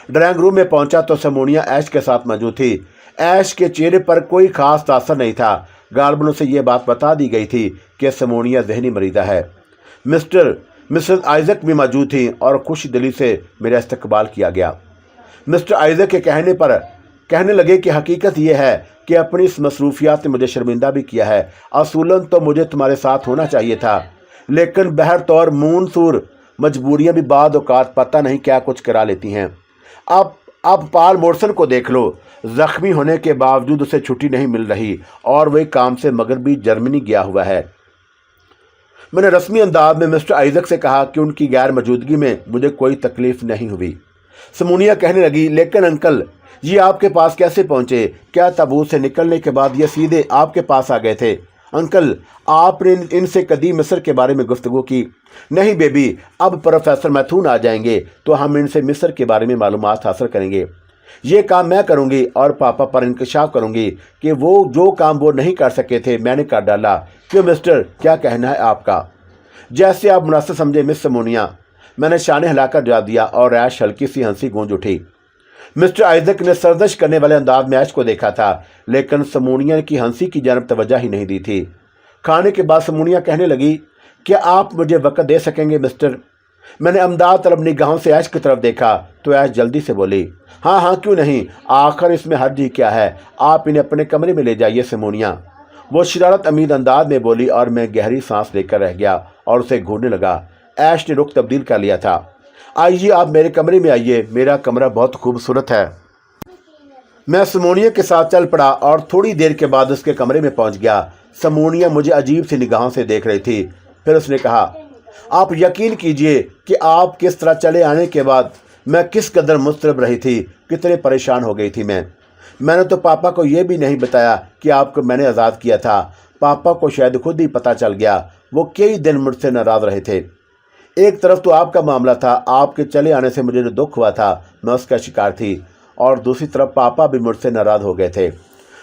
S1: ड्राइंग रूम में पहुंचा तो समूनिया ऐश के साथ मौजूद थी। ऐश के चेहरे पर कोई ख़ास तासर नहीं था। गालबनों से ये बात बता दी गई थी कि समूनिया ज़हनी मरीज़ा है। मिस्टर आइजक भी मौजूद थी और खुश दिली से मेरा इस्तकबाल किया गया। मिस्टर आइजक के कहने लगे कि हकीकत यह है कि अपनी इस मसरूफियात ने मुझे शर्मिंदा भी किया है। असूलन तो मुझे तुम्हारे साथ होना चाहिए था, लेकिन बहर तौर मूनसूर मजबूरियाँ भी बाद औकात पता नहीं क्या कुछ करा लेती हैं। अब पाल मोर्सन को देख लो, ज़ख्मी होने के बावजूद उसे छुट्टी नहीं मिल रही और वही काम से मगरबी जर्मनी गया हुआ है। मैंने रस्मी अंदाज में मिस्टर आइजक से कहा कि उनकी गैर मौजूदगी में मुझे कोई तकलीफ़ नहीं हुई। समूनिया कहने लगी, लेकिन अंकल, یہ آپ کے پاس کیسے پہنچے؟ کیا تابوت سے نکلنے کے بعد یہ سیدھے آپ کے پاس آ گئے تھے؟ انکل، آپ نے ان سے قدیم مصر کے بارے میں گفتگو کی؟ نہیں بیبی، اب پروفیسر میتھون آ جائیں گے تو ہم ان سے مصر کے بارے میں معلومات حاصل کریں گے۔ یہ کام میں کروں گی اور پاپا پر انکشاف کروں گی کہ وہ جو کام وہ نہیں کر سکے تھے میں نے کر ڈالا۔ کیوں مسٹر، کیا کہنا ہے آپ کا؟ جیسے آپ مناسب سمجھے مس سمونیا، میں نے شانے ہلا کر جواب دیا اور ایش ہلکی سی ہنسی گونج اٹھی۔ مسٹر آئزک نے سرزش کرنے والے انداز میں ایش کو دیکھا تھا، لیکن سمونیا کی ہنسی کی جانب توجہ ہی نہیں دی تھی۔ کھانے کے بعد سمونیا کہنے لگی، کیا آپ مجھے وقت دے سکیں گے مسٹر؟ میں نے امداد طلب نگاہوں سے ایش کی طرف دیکھا تو ایش جلدی سے بولی، ہاں کیوں نہیں، آخر اس میں حرج ہی کیا ہے، آپ انہیں اپنے کمرے میں لے جائیے سمونیا۔ وہ شرارت امید انداز میں بولی اور میں گہری سانس لے کر رہ گیا اور اسے گھورنے لگا۔ ایش نے رخ تبدیل کر لیا تھا۔ آئیے آپ میرے کمرے میں آئیے، میرا کمرہ بہت خوبصورت ہے۔ میں سمونیا کے ساتھ چل پڑا اور تھوڑی دیر کے بعد اس کے کمرے میں پہنچ گیا۔ سمونیا مجھے عجیب سی نگاہوں سے دیکھ رہی تھی۔ پھر اس نے کہا، آپ یقین کیجئے کہ آپ کس طرح چلے آنے کے بعد میں کس قدر مضطرب رہی تھی، کتنے پریشان ہو گئی تھی میں نے تو پاپا کو یہ بھی نہیں بتایا کہ آپ کو میں نے آزاد کیا تھا۔ پاپا کو شاید خود ہی پتہ چل گیا، وہ کئی دن مجھ سے ناراض رہے تھے۔ ایک طرف تو آپ کا معاملہ تھا، آپ کے چلے آنے سے مجھے جو دکھ ہوا تھا میں اس کا شکار تھی، اور دوسری طرف پاپا بھی مجھ سے ناراض ہو گئے تھے۔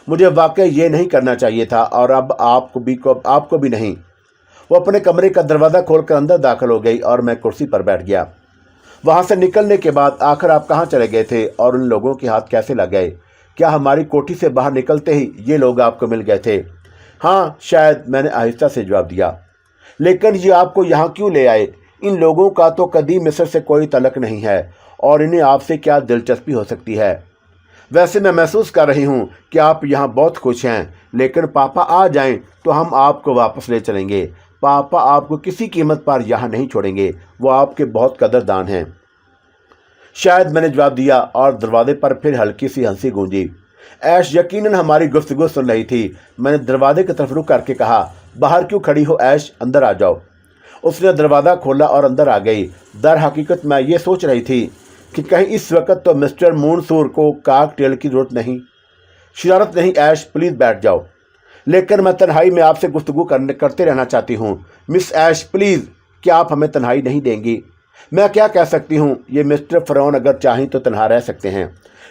S1: مجھے واقعی یہ نہیں کرنا چاہیے تھا، اور اب آپ کو بھی نہیں۔ وہ اپنے کمرے کا دروازہ کھول کر اندر داخل ہو گئی اور میں کرسی پر بیٹھ گیا۔ وہاں سے نکلنے کے بعد آخر آپ کہاں چلے گئے تھے اور ان لوگوں کے ہاتھ کیسے لگ گئے؟ کیا ہماری کوٹھی سے باہر نکلتے ہی یہ لوگ آپ کو مل گئے تھے؟ ہاں شاید، میں نے آہستہ سے جواب دیا۔ لیکن یہ آپ کو یہاں کیوں لے آئے؟ ان لوگوں کا تو قدیم مصر سے کوئی تعلق نہیں ہے، اور انہیں آپ سے کیا دلچسپی ہو سکتی ہے؟ ویسے میں محسوس کر رہی ہوں کہ آپ یہاں بہت خوش ہیں، لیکن پاپا آ جائیں تو ہم آپ کو واپس لے چلیں گے۔ پاپا آپ کو کسی قیمت پر یہاں نہیں چھوڑیں گے، وہ آپ کے بہت قدردان ہیں۔ شاید، میں نے جواب دیا اور دروازے پر پھر ہلکی سی ہنسی گونجی۔ ایش یقیناً ہماری گفتگو سن رہی تھی۔ میں نے دروازے کی طرف رخ کر کے کہا، باہر کیوں کھڑی ہو ایش، اندر آ جاؤ۔ اس نے دروازہ کھولا اور اندر آ گئی۔ در حقیقت میں یہ سوچ رہی تھی کہ کہیں اس وقت تو مسٹر مونسور کو کاک ٹیل کی ضرورت نہیں۔ شرارت نہیں ایش، پلیز بیٹھ جاؤ۔ لیکن میں تنہائی میں آپ سے گفتگو کرتے رہنا چاہتی ہوں۔ مس ایش پلیز، کیا آپ ہمیں تنہائی نہیں دیں گی؟ میں کیا کہہ سکتی ہوں؟ یہ مسٹر فرعون اگر چاہیں تو تنہا رہ سکتے ہیں۔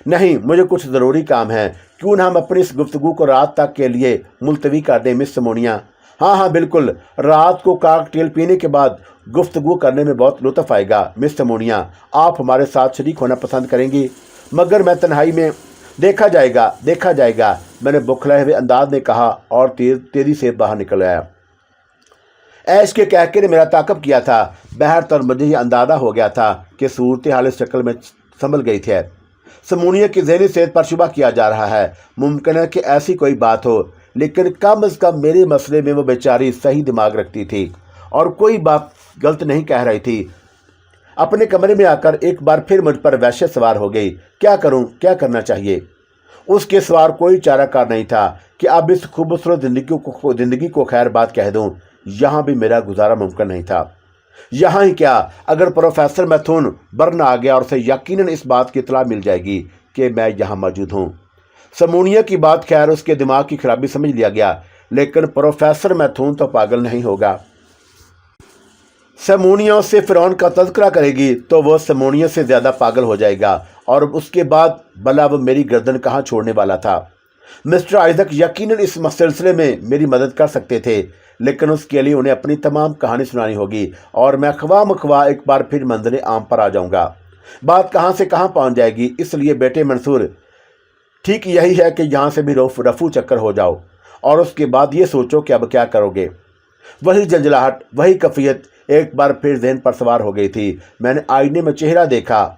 S1: نہیں، مجھے کچھ ضروری کام ہے۔ کیوں نہ ہم اپنی اس گفتگو کو رات تک کے لیے ملتوی کر دیں مس سمونیا؟ ہاں بالکل، رات کو کاک ٹیل پینے کے بعد گفتگو کرنے میں بہت لطف آئے گا مس سمونیا۔ آپ ہمارے ساتھ شریک ہونا پسند کریں گی؟ مگر میں تنہائی میں دیکھا جائے گا، میں نے بکھلائے ہوئے انداز میں کہا اور تیزی سے باہر نکل آیا۔ ایش کے کہکے نے میرا تعاقب کیا تھا۔ بہرحال مجھے یہ اندازہ ہو گیا تھا کہ صورتحال اس شکل میں سنبھل گئی تھی۔ سمونیا کی ذہنی صحت پر شبہ کیا جا رہا ہے۔ ممکن ہے کہ ایسی کوئی بات ہو، لیکن کم از کم میرے مسئلے میں وہ بیچاری صحیح دماغ رکھتی تھی اور کوئی بات غلط نہیں کہہ رہی تھی۔ اپنے کمرے میں آ کر ایک بار پھر مجھ پر وحشت سوار ہو گئی۔ کیا کروں، کیا کرنا چاہیے؟ اس کے سوار کوئی چارہ کار نہیں تھا کہ اب اس خوبصورت زندگی کو خیر بات کہہ دوں۔ یہاں بھی میرا گزارا ممکن نہیں تھا۔ یہاں ہی کیا، اگر پروفیسر میتھون برن آ گیا اور اسے یقیناً اس بات کی اطلاع مل جائے گی کہ میں یہاں موجود ہوں۔ سمونیا کی بات خیر اس کے دماغ کی خرابی سمجھ لیا گیا، لیکن پروفیسر میتھون تو پاگل نہیں ہوگا۔ سمونیا اس سے فرعون کا تذکرہ کرے گی تو وہ سمونیا سے زیادہ پاگل ہو جائے گا، اور اس کے بعد بھلا وہ میری گردن کہاں چھوڑنے والا تھا؟ مسٹر آئزک یقیناً اس سلسلے میں میری مدد کر سکتے تھے، لیکن اس کے لیے انہیں اپنی تمام کہانی سنانی ہوگی، اور میں خواہ مخواہ ایک بار پھر منظر عام پر آ جاؤں گا۔ بات کہاں سے کہاں پہنچ جائے گی۔ اس لیے بیٹے منصور، ٹھیک یہی ہے کہ یہاں سے بھی رفو چکر ہو جاؤ، اور اس کے بعد یہ سوچو کہ اب کیا کرو گے۔ وہی جنجلاہٹ، وہی کیفیت ایک بار پھر ذہن پر سوار ہو گئی تھی۔ میں نے آئینے میں چہرہ دیکھا۔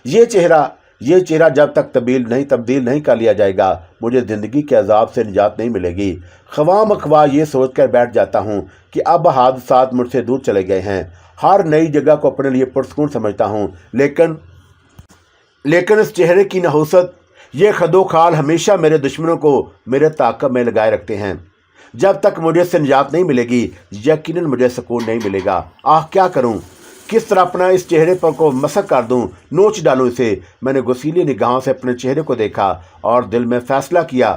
S1: یہ چہرہ جب تک تبدیل نہیں کر لیا جائے گا، مجھے زندگی کے عذاب سے نجات نہیں ملے گی۔ خواہ مخواہ یہ سوچ کر بیٹھ جاتا ہوں کہ اب حادثات مجھ سے دور چلے گئے ہیں۔ ہر نئی جگہ کو اپنے لیے پرسکون سمجھتا ہوں، لیکن اس چہرے کی نحوست، یہ خد و خال ہمیشہ میرے دشمنوں کو میرے تعاقب میں لگائے رکھتے ہیں۔ جب تک مجھے اس سے نجات نہیں ملے گی، یقیناً مجھے سکون نہیں ملے گا۔ کیا کروں؟ किस तरह अपना इस चेहरे पर को मसक कर दूं, नोच डालूं इसे। मैंने गुस्सीली निगाहों से अपने चेहरे को देखा और दिल में फैसला किया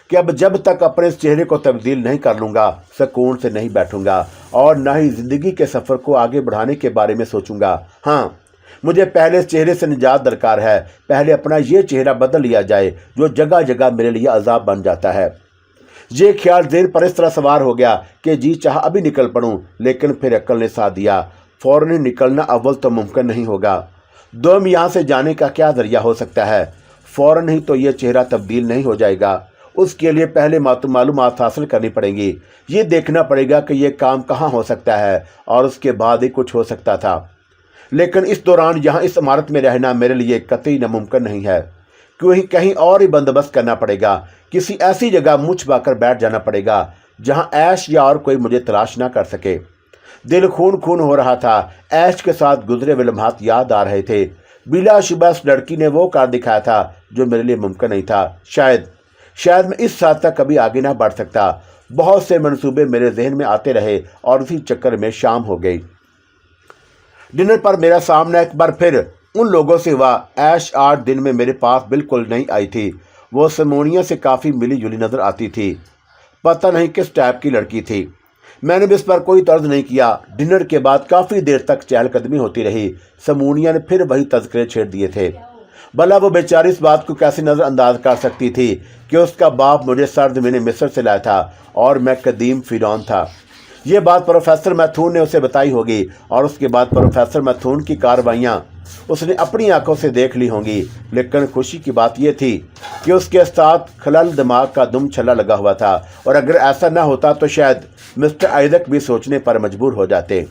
S1: कि अब जब तक अपने इस चेहरे को तब्दील नहीं कर लूँगा, सुकून से नहीं बैठूंगा और न ही ज़िंदगी के सफ़र को आगे बढ़ाने के बारे में सोचूंगा। हाँ, मुझे पहले इस चेहरे से निजात दरकार है। पहले अपना ये चेहरा बदल लिया जाए जो जगह जगह मेरे लिए अजाब बन जाता है। ये ख्याल दिल पर इस तरह सवार हो गया कि जी चाह अभी निकल पड़ूं, लेकिन फिर अक्ल ने साथ दिया। फ़ौरन ही निकलना अव्वल तो मुमकिन नहीं होगा, दोम यहाँ से जाने का क्या ज़रिया हो सकता है। फ़ौरन ही तो ये चेहरा तब्दील नहीं हो जाएगा। उसके लिए पहले मालूमात हासिल करनी पड़ेंगी। ये देखना पड़ेगा कि ये काम कहाँ हो सकता है और उसके बाद ही कुछ हो सकता था। लेकिन इस दौरान यहाँ इस इमारत में रहना मेरे लिए कतई नामुमकिन नहीं है। क्योंकि कहीं और ही बंदोबस्त करना पड़ेगा। किसी ऐसी जगह मुँह छिपाकर बैठ जाना पड़ेगा जहाँ ऐश या और कोई मुझे तलाश ना कर सके। दिल खून खून हो रहा था। ऐश के साथ गुजरे हुए लम्हात याद आ रहे थे। बिलाशुबह उस लड़की ने वो कर दिखाया था जो मेरे लिए मुमकिन नहीं था। शायद मैं इस साथ तक कभी आगे ना बढ़ सकता। बहुत से मंसूबे मेरे जहन में आते रहे और उसी चक्कर में शाम हो गई। डिनर पर मेरा सामना एक बार फिर उन लोगों से हुआ। ऐश 8 दिन में मेरे पास बिल्कुल नहीं आई थी। वो समोनिया से काफ़ी मिली जुली नज़र आती थी। पता नहीं किस टाइप की लड़की थी। मैंने भी इस पर कोई तर्ज नहीं किया। डिनर के बाद काफ़ी देर तक चहलकदमी होती रही। समोनिया ने फिर वही तज़किरे छेड़ दिए थे। भला वो बेचारी इस बात को कैसे नज़रअंदाज कर सकती थी कि उसका बाप मुझे सर्द में मिस्र से लाया था और मैं कदीम फ़िरौन था। ये बात प्रोफेसर मैथून ने उसे बताई होगी और उसके बाद प्रोफेसर मैथून की कार्रवाइयाँ उसने अपनी आंखों से देख ली होंगी। लेकिन खुशी की बात यह थी कि उसके साथ खलल दिमाग का दुम छल्ला लगा हुआ था और अगर ऐसा ना होता तो शायद मिस्टर आइजक भी सोचने पर मजबूर हो जाते।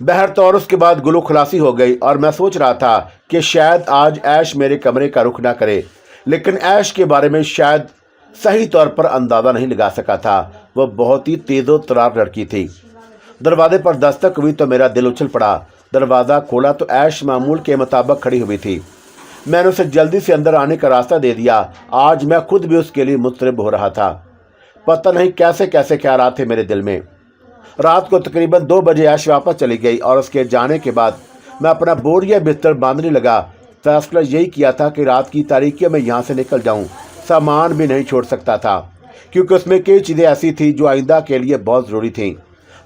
S1: बहरतौर उसके बाद गुलू खुलासी हो गई और मैं सोच रहा था कि शायद आज ऐश मेरे कमरे का रुख ना करे। लेकिन ऐश के बारे में शायद सही तौर पर अंदाज़ा नहीं लगा सका था। वह बहुत ही तेज़ो तरार लड़की थी। दरवाजे पर दस्तक हुई तो मेरा दिल उछल पड़ा। दरवाज़ा खोला तो ऐश मामूल के मुताबिक खड़ी हुई थी। मैंने उसे जल्दी से अंदर आने का रास्ता दे दिया। आज मैं खुद भी उसके लिए मुस्तरब हो रहा था। पता नहीं कैसे कैसे ख्यालात थे मेरे दिल में। रात को तकरीबन 2 बजे ऐश वापस चली गई और उसके जाने के बाद मैं अपना बोरिया बिस्तर बांधने लगा। फैसला यही किया था कि रात की तारीकी में यहाँ से निकल जाऊँ। सामान भी नहीं छोड़ सकता था क्योंकि उसमें कई चीज़ें ऐसी थी जो आइंदा के लिए बहुत ज़रूरी थीं,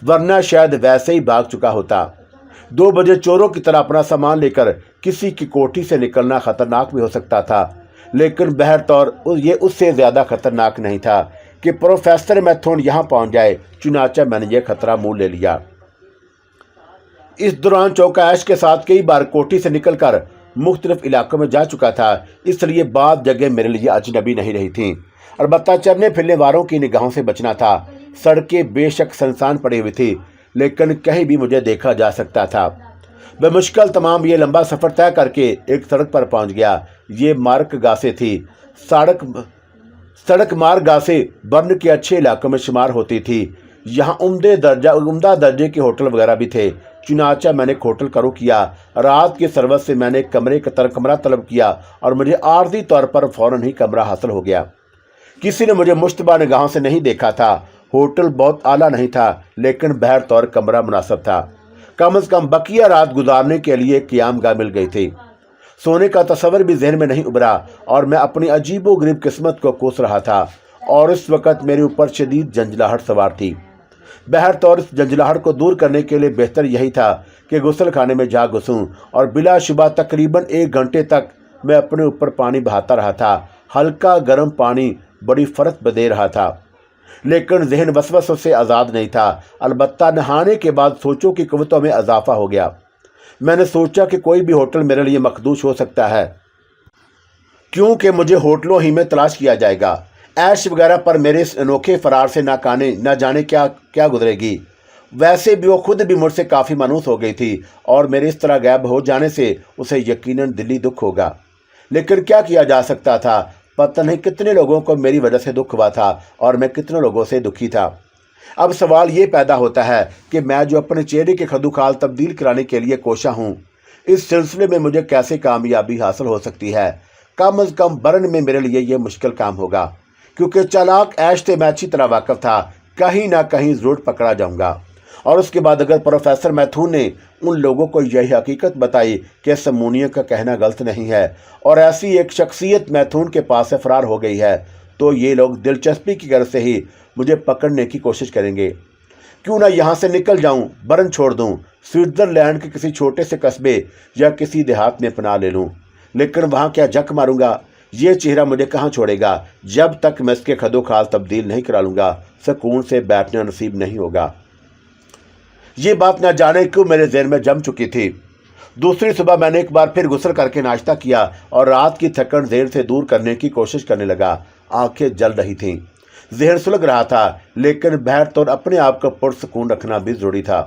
S1: वरना शायद वैसे ही भाग चुका होता। 2 बजे चोरों की तरह अपना सामान लेकर किसी की कोठी से निकलना ख़तरनाक भी हो सकता था, लेकिन बहरतौर ये उससे ज़्यादा ख़तरनाक नहीं था कि प्रोफेसर मैथून यहाँ पहुँच जाए। चुनाचा मैंने ये खतरा मुँह ले लिया। इस दौरान चौका ऐश के साथ कई बार कोठी से निकलकर मुख्तलिफ इलाकों में जा चुका था, इसलिए बाद जगह मेरे लिए अजनबी नहीं रही थीं। अलबत्ता चलने फिरने वालों की निगाहों से बचना था। सड़कें बेशक सुनसान पड़ी हुई थी, लेकिन कहीं भी मुझे देखा जा सकता था। बेमुश्किल तमाम ये लंबा सफ़र तय करके एक सड़क पर पहुंच गया। ये मार्ग गासे थी। सड़क मार्ग गासे बर्न के अच्छे इलाकों में शुमार होती थी। यहाँ उम्दा दर्जे के होटल वगैरह भी थे। चुनाचा मैंने एक होटल का रुख किया। रात की सरवत से मैंने कमरा तलब किया और मुझे आर्जी तौर पर फ़ौरन ही कमरा हासिल हो गया। किसी ने मुझे मुश्तबा निगाहों से नहीं देखा था। होटल बहुत आला नहीं था, लेकिन बहर तौर कमरा मुनासिब था। कम से कम बकिया रात गुजारने के लिए क़यामगाह मिल गई थी। सोने का तस्वर भी जहन में नहीं उभरा और मैं अपनी अजीबो गरीब किस्मत को कोस रहा था और इस वक्त मेरे ऊपर शदीद जंजलाहट सवार थी। बहर तौर इस जंजलाहट को दूर करने के लिए बेहतर यही था कि गुसल खाने में जा घुसूँ और बिलाशुबा तकरीबन 1 घंटे तक मैं अपने ऊपर पानी बहाता रहा था। हल्का गर्म पानी बड़ी फ़रत दे रहा था, लेकिन जहन वसवसों से आज़ाद नहीं था। अलबत्ता नहाने के बाद सोचों की क़ुव्वतों में इजाफा हो गया। मैंने सोचा कि कोई भी होटल मेरे लिए मखदूश हो सकता है, क्योंकि मुझे होटलों ही में तलाश किया जाएगा। ऐश वगैरह पर मेरे इस अनोखे फ़रार से न जाने क्या गुजरेगी। वैसे भी वो खुद भी मुझसे काफ़ी मायूस हो गई थी और मेरे इस तरह गायब हो जाने से उसे यकीनन दिली दुख होगा। लेकिन क्या किया जा सकता था। पता नहीं कितने लोगों को मेरी वजह से दुख हुआ था और मैं कितने लोगों से दुखी था। अब सवाल ये पैदा होता है कि मैं जो अपने चेहरे के खदुखाल तब्दील कराने के लिए कोशा हूँ, इस सिलसिले में मुझे कैसे कामयाबी हासिल हो सकती है। कम अज़ कम बरन में मेरे लिए ये मुश्किल काम होगा, क्योंकि चालाक ऐश से मैं अच्छी तरह वाकिफ था। कहीं ना कहीं ज़रूर पकड़ा जाऊँगा। اور اس کے بعد اگر پروفیسر میتھون نے ان لوگوں کو یہی حقیقت بتائی کہ سمونیا کا کہنا غلط نہیں ہے اور ایسی ایک شخصیت میتھون کے پاس سے فرار ہو گئی ہے، تو یہ لوگ دلچسپی کی غرض سے ہی مجھے پکڑنے کی کوشش کریں گے۔ کیوں نہ یہاں سے نکل جاؤں، برن چھوڑ دوں، سوئٹزرلینڈ کے کسی چھوٹے سے قصبے یا کسی دیہات میں پناہ لے لوں، لیکن وہاں کیا جک ماروں گا؟ یہ چہرہ مجھے کہاں چھوڑے گا؟ جب تک میں اس کے خد و خال تبدیل نہیں کرا لوں گا، سکون سے بیٹھنا نصیب نہیں ہوگا۔ یہ بات نہ جانے کیوں میرے ذہن میں جم چکی تھی۔ دوسری صبح میں نے ایک بار پھر غسل کر کے ناشتہ کیا اور رات کی تھکن ذہن سے دور کرنے کی کوشش کرنے لگا۔ آنکھیں جل رہی تھیں، ذہن سلگ رہا تھا، لیکن بہر طور اپنے آپ کو پرسکون رکھنا بھی ضروری تھا۔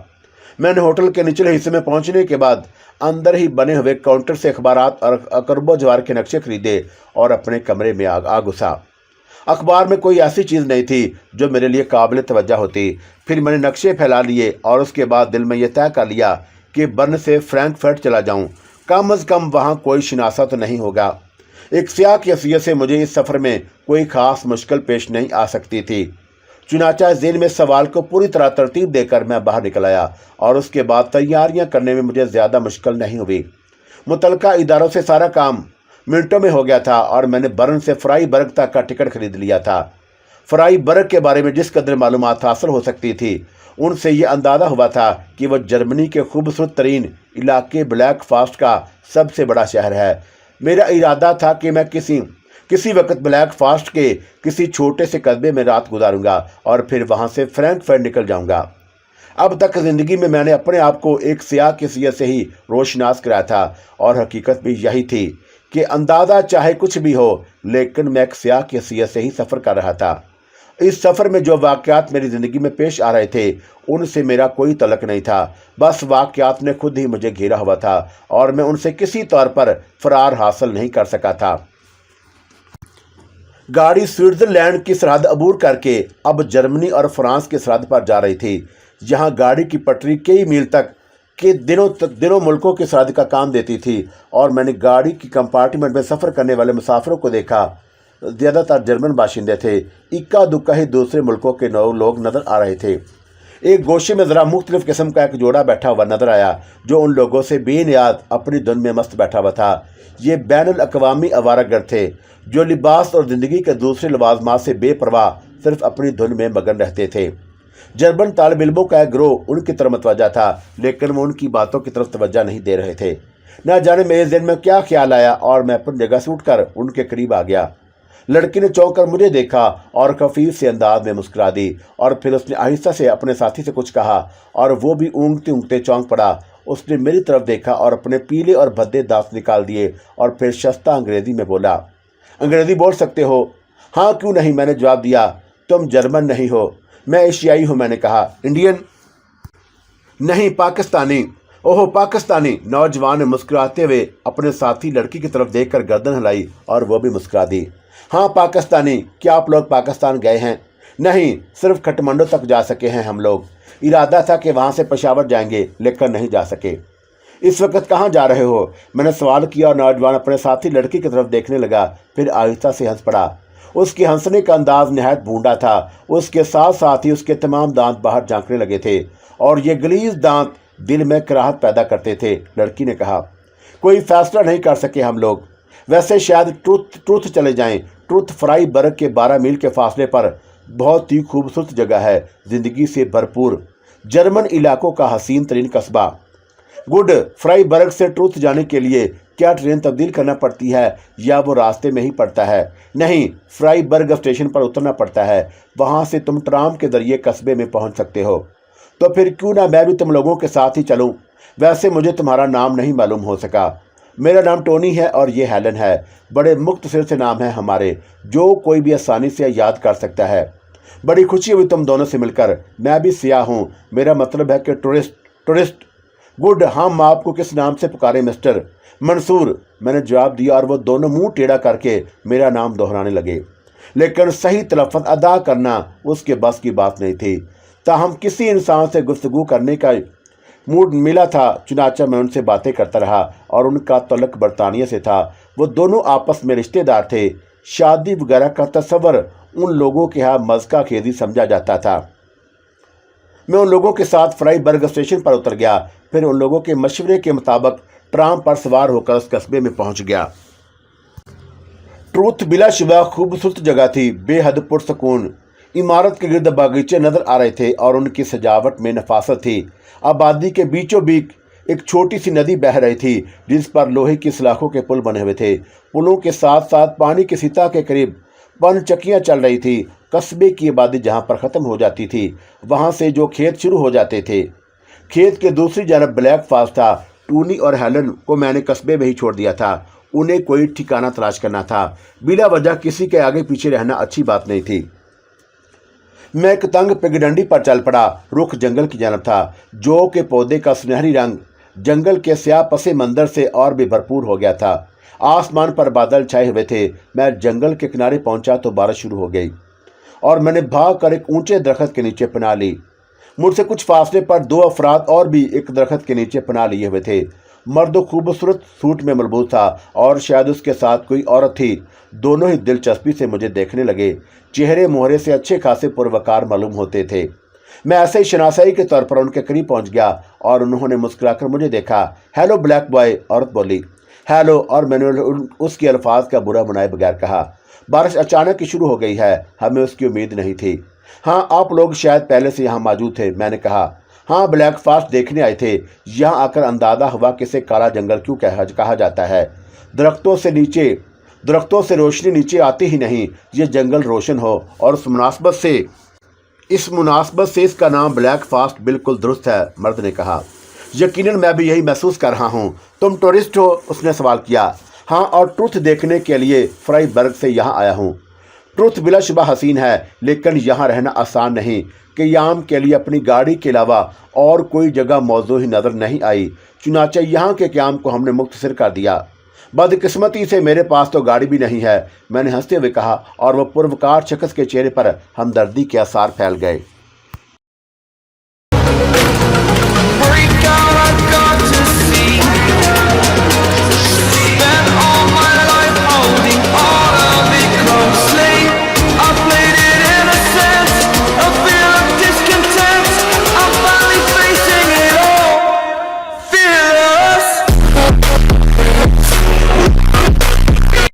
S1: میں نے ہوٹل کے نچلے حصے میں پہنچنے کے بعد اندر ہی بنے ہوئے کاؤنٹر سے اخبارات اور اکرب و جوار کے نقشے خریدے اور اپنے کمرے میں آ گھسا۔ اخبار میں کوئی ایسی چیز نہیں تھی جو میرے لیے قابل توجہ ہوتی۔ پھر میں نے نقشے پھیلا لیے اور اس کے بعد دل میں یہ طے کر لیا کہ برن سے فرینکفرٹ چلا جاؤں، کم از کم وہاں کوئی شناسا تو نہیں ہوگا۔ ایک سیاح کی حیثیت سے مجھے اس سفر میں کوئی خاص مشکل پیش نہیں آ سکتی تھی۔ چنانچہ ذہن میں سوال کو پوری طرح ترتیب دے کر میں باہر نکل آیا اور اس کے بعد تیاریاں کرنے میں مجھے زیادہ مشکل نہیں ہوئی۔ متعلقہ اداروں سے سارا کام منٹوں میں ہو گیا تھا اور میں نے برن سے فرائی برگ تک کا ٹکٹ خرید لیا تھا۔ فرائی برگ کے بارے میں جس قدر معلومات حاصل ہو سکتی تھی، ان سے یہ اندازہ ہوا تھا کہ وہ جرمنی کے خوبصورت ترین علاقے بلیک فاسٹ کا سب سے بڑا شہر ہے۔ میرا ارادہ تھا کہ میں کسی وقت بلیک فاسٹ کے کسی چھوٹے سے قصبے میں رات گزاروں گا اور پھر وہاں سے فرینکفرٹ نکل جاؤں گا۔ اب تک زندگی میں نے اپنے آپ کو ایک سیاح کی حیثیت سے ہی روشناس کرایا تھا اور حقیقت بھی یہی تھی کہ اندازہ چاہے کچھ بھی ہو، لیکن میں ایک سیاح کی حیثیت سے ہی سفر کر رہا تھا۔ اس سفر میں جو واقعات میری زندگی میں پیش آ رہے تھے ان سے میرا کوئی تعلق نہیں تھا، بس واقعات نے خود ہی مجھے گھیرا ہوا تھا اور میں ان سے کسی طور پر فرار حاصل نہیں کر سکا تھا۔ گاڑی سوئٹزرلینڈ کی سرحد عبور کر کے اب جرمنی اور فرانس کی سرحد پر جا رہی تھی، جہاں گاڑی کی پٹری کئی میل تک کے دنوں ملکوں کی سرحد کا کام دیتی تھی، اور میں نے گاڑی کی کمپارٹمنٹ میں سفر کرنے والے مسافروں کو دیکھا۔ زیادہ تر جرمن باشندے تھے، اکا دکا ہی دوسرے ملکوں کے لوگ نظر آ رہے تھے۔ ایک گوشے میں ذرا مختلف قسم کا ایک جوڑا بیٹھا ہوا نظر آیا جو ان لوگوں سے بے نیاز اپنی دھن میں مست بیٹھا ہوا تھا۔ یہ بین الاقوامی آوارہ گرد تھے جو لباس اور زندگی کے دوسرے لوازمات سے بے پرواہ صرف اپنی دھن میں مگن رہتے تھے۔ جرمن طالب علموں کا ایک گروہ ان کی طرف متوجہ تھا، لیکن وہ ان کی باتوں کی طرف توجہ نہیں دے رہے تھے۔ نہ جانے میرے ذہن میں کیا خیال آیا اور میں اپنی جگہ سے اٹھ کر ان کے قریب آ گیا۔ لڑکی نے چونک کر مجھے دیکھا اور خفیف سے انداز میں مسکرا دی، اور پھر اس نے آہستہ سے اپنے ساتھی سے کچھ کہا اور وہ بھی اونگتے اونگتے چونک پڑا۔ اس نے میری طرف دیکھا اور اپنے پیلے اور بھدے دانت نکال دیے اور پھر شستہ انگریزی میں بولا، انگریزی بول سکتے ہو؟ ہاں کیوں نہیں، میں نے جواب دیا۔ تم جرمن نہیں ہو؟ میں ایشیائی ہوں، میں نے کہا۔ انڈین؟ نہیں، پاکستانی۔ اوہ پاکستانی۔ نوجوان نے مسکراتے ہوئے اپنے ساتھی لڑکی کی طرف دیکھ کر گردن ہلائی اور وہ بھی مسکرا دی۔ ہاں پاکستانی۔ کیا آپ لوگ پاکستان گئے ہیں؟ نہیں، صرف کھٹمنڈو تک جا سکے ہیں ہم لوگ۔ ارادہ تھا کہ وہاں سے پشاور جائیں گے، لیکن نہیں جا سکے۔ اس وقت کہاں جا رہے ہو؟ میں نے سوال کیا اور نوجوان اپنے ساتھی لڑکی کی طرف دیکھنے لگا، پھر آہستہ سے ہنس پڑا۔ اس کے ہنسنے کا انداز نہایت بھونڈا تھا، اس کے ساتھ ساتھ ہی اس کے تمام دانت باہر جھانکنے لگے تھے اور یہ غلیظ دانت دل میں کراہت پیدا کرتے تھے۔ لڑکی نے کہا، کوئی فیصلہ نہیں کر سکے ہم لوگ، ویسے شاید ٹروتھ چلے جائیں۔ ٹروتھ فرائی برگ کے 12 میل کے فاصلے پر بہت ہی خوبصورت جگہ ہے، زندگی سے بھرپور، جرمن علاقوں کا حسین ترین قصبہ۔ گڈ فرائی برگ سے ٹروتھ جانے کے لیے کیا ٹرین تبدیل کرنا پڑتی ہے یا وہ راستے میں ہی پڑتا ہے؟ نہیں، فرائی برگ اسٹیشن پر اترنا پڑتا ہے، وہاں سے تم ٹرام کے ذریعے قصبے میں پہنچ سکتے ہو۔ تو پھر کیوں نہ میں بھی تم لوگوں کے ساتھ ہی چلوں؟ ویسے مجھے تمہارا نام نہیں معلوم ہو سکا۔ میرا نام ٹونی ہے اور یہ ہیلن ہے، بڑے مختصر سے نام ہیں ہمارے جو کوئی بھی آسانی سے یاد کر سکتا ہے۔ بڑی خوشی ہوئی تم دونوں سے مل کر، میں بھی سیاح ہوں، میرا مطلب ہے کہ ٹورسٹ۔ گڈ، ہم آپ کو کس نام سے پکاریں مسٹر؟ منصور، میں نے جواب دیا اور وہ دونوں منہ ٹیڑھا کر کے میرا نام دہرانے لگے، لیکن صحیح تلفظ ادا کرنا اس کے بس کی بات نہیں تھی۔ تاہم کسی انسان سے گفتگو کرنے کا موڈ ملا تھا، چنانچہ میں ان سے باتیں کرتا رہا اور ان کا تعلق برطانیہ سے تھا۔ وہ دونوں آپس میں رشتہ دار تھے۔ شادی وغیرہ کا تصور ان لوگوں کے ہاں مذاق خیزی سمجھا جاتا تھا۔ मैं उन लोगों के साथ फ्राइबर्ग स्टेशन पर उतर गया। फिर उन लोगों के मशवरे के मुताबिक ट्राम पर सवार होकर उस कस्बे में पहुंच गया। ट्रूथ बिलाशुबा खूबसूरत जगह थी, बेहद पुरसकून। इमारत के गिर्द बागीचे नजर आ रहे थे और उनकी सजावट में नफासत थी। आबादी के बीचों बीच एक छोटी सी नदी बह रही थी जिस पर लोहे की सलाखों के पुल बने हुए थे। पुलों के साथ साथ पानी की सतह के करीब पनचक्कियां चल रही थी। कस्बे की आबादी जहां पर ख़त्म हो जाती थी वहां से जो खेत शुरू हो जाते थे। खेत के दूसरी जानब ब्लैक फॉल्स था। टूनी और हेलन को मैंने कस्बे में ही छोड़ दिया था। उन्हें कोई ठिकाना तलाश करना था। बिला वजह किसी के आगे पीछे रहना अच्छी बात नहीं थी। मैं एक तंग पगडंडी पर चल पड़ा। रुख जंगल की जानब था। जौ के पौधे का सुनहरी रंग जंगल के स्याह पसे मंजर से और भी भरपूर हो गया था। आसमान पर बादल छाए हुए थे। मैं जंगल के किनारे पहुंचा तो बारिश शुरू हो गई और मैंने भाग कर एक ऊंचे दरख्त के नीचे पनाह ली। मुझसे कुछ फासले पर दो अफराद और भी एक दरख्त के नीचे पनाह लिए हुए थे। मर्द खूबसूरत सूट में मलबूस था और शायद उसके साथ कोई औरत थी। दोनों ही दिलचस्पी से मुझे देखने लगे। चेहरे मोहरे से अच्छे खासे पुरवकार मालूम होते थे। मैं ऐसे ही शनासाई के तौर पर उनके करीब पहुंच गया और उन्होंने मुस्कुराकर मुझे देखा। हेलो ब्लैक बॉय, औरत बोली। हेलो, और मैंने उसके अल्फाज का बुरा बनाए बगैर कहा। बारिश अचानक ही शुरू हो गई है, हमें उसकी उम्मीद नहीं थी। हाँ, आप लोग शायद पहले से यहाँ मौजूद थे, मैंने कहा। हाँ, ब्लैक फॉल्स देखने आए थे। यहाँ आकर अंदाजा हुआ कि इसे काला जंगल क्यों कहा जाता है। दरख्तों से रोशनी नीचे आती ही नहीं। ये जंगल रोशन हो और इस मुनासबत से इसका नाम ब्लैक फॉल्स बिल्कुल दुरुस्त है, मर्द ने कहा। यकीनन मैं भी यही महसूस कर रहा हूँ। तुम टूरिस्ट हो? उसने सवाल किया। हाँ, और ट्रुथ देखने के लिए फ्राइबर्ग से यहाँ आया हूँ। ट्रुथ बिलाशुबा हसीन है, लेकिन यहाँ रहना आसान नहीं। क़याम के लिए अपनी गाड़ी के अलावा और कोई जगह मौजू ही नज़र नहीं आई। चुनाचे यहाँ के क़याम को हमने मुख्तसर कर दिया। बदकिस्मती से मेरे पास तो गाड़ी भी नहीं है, मैंने हंसते हुए कहा, और वह पुरवकार शख्स के चेहरे पर हमदर्दी के आसार फैल गए।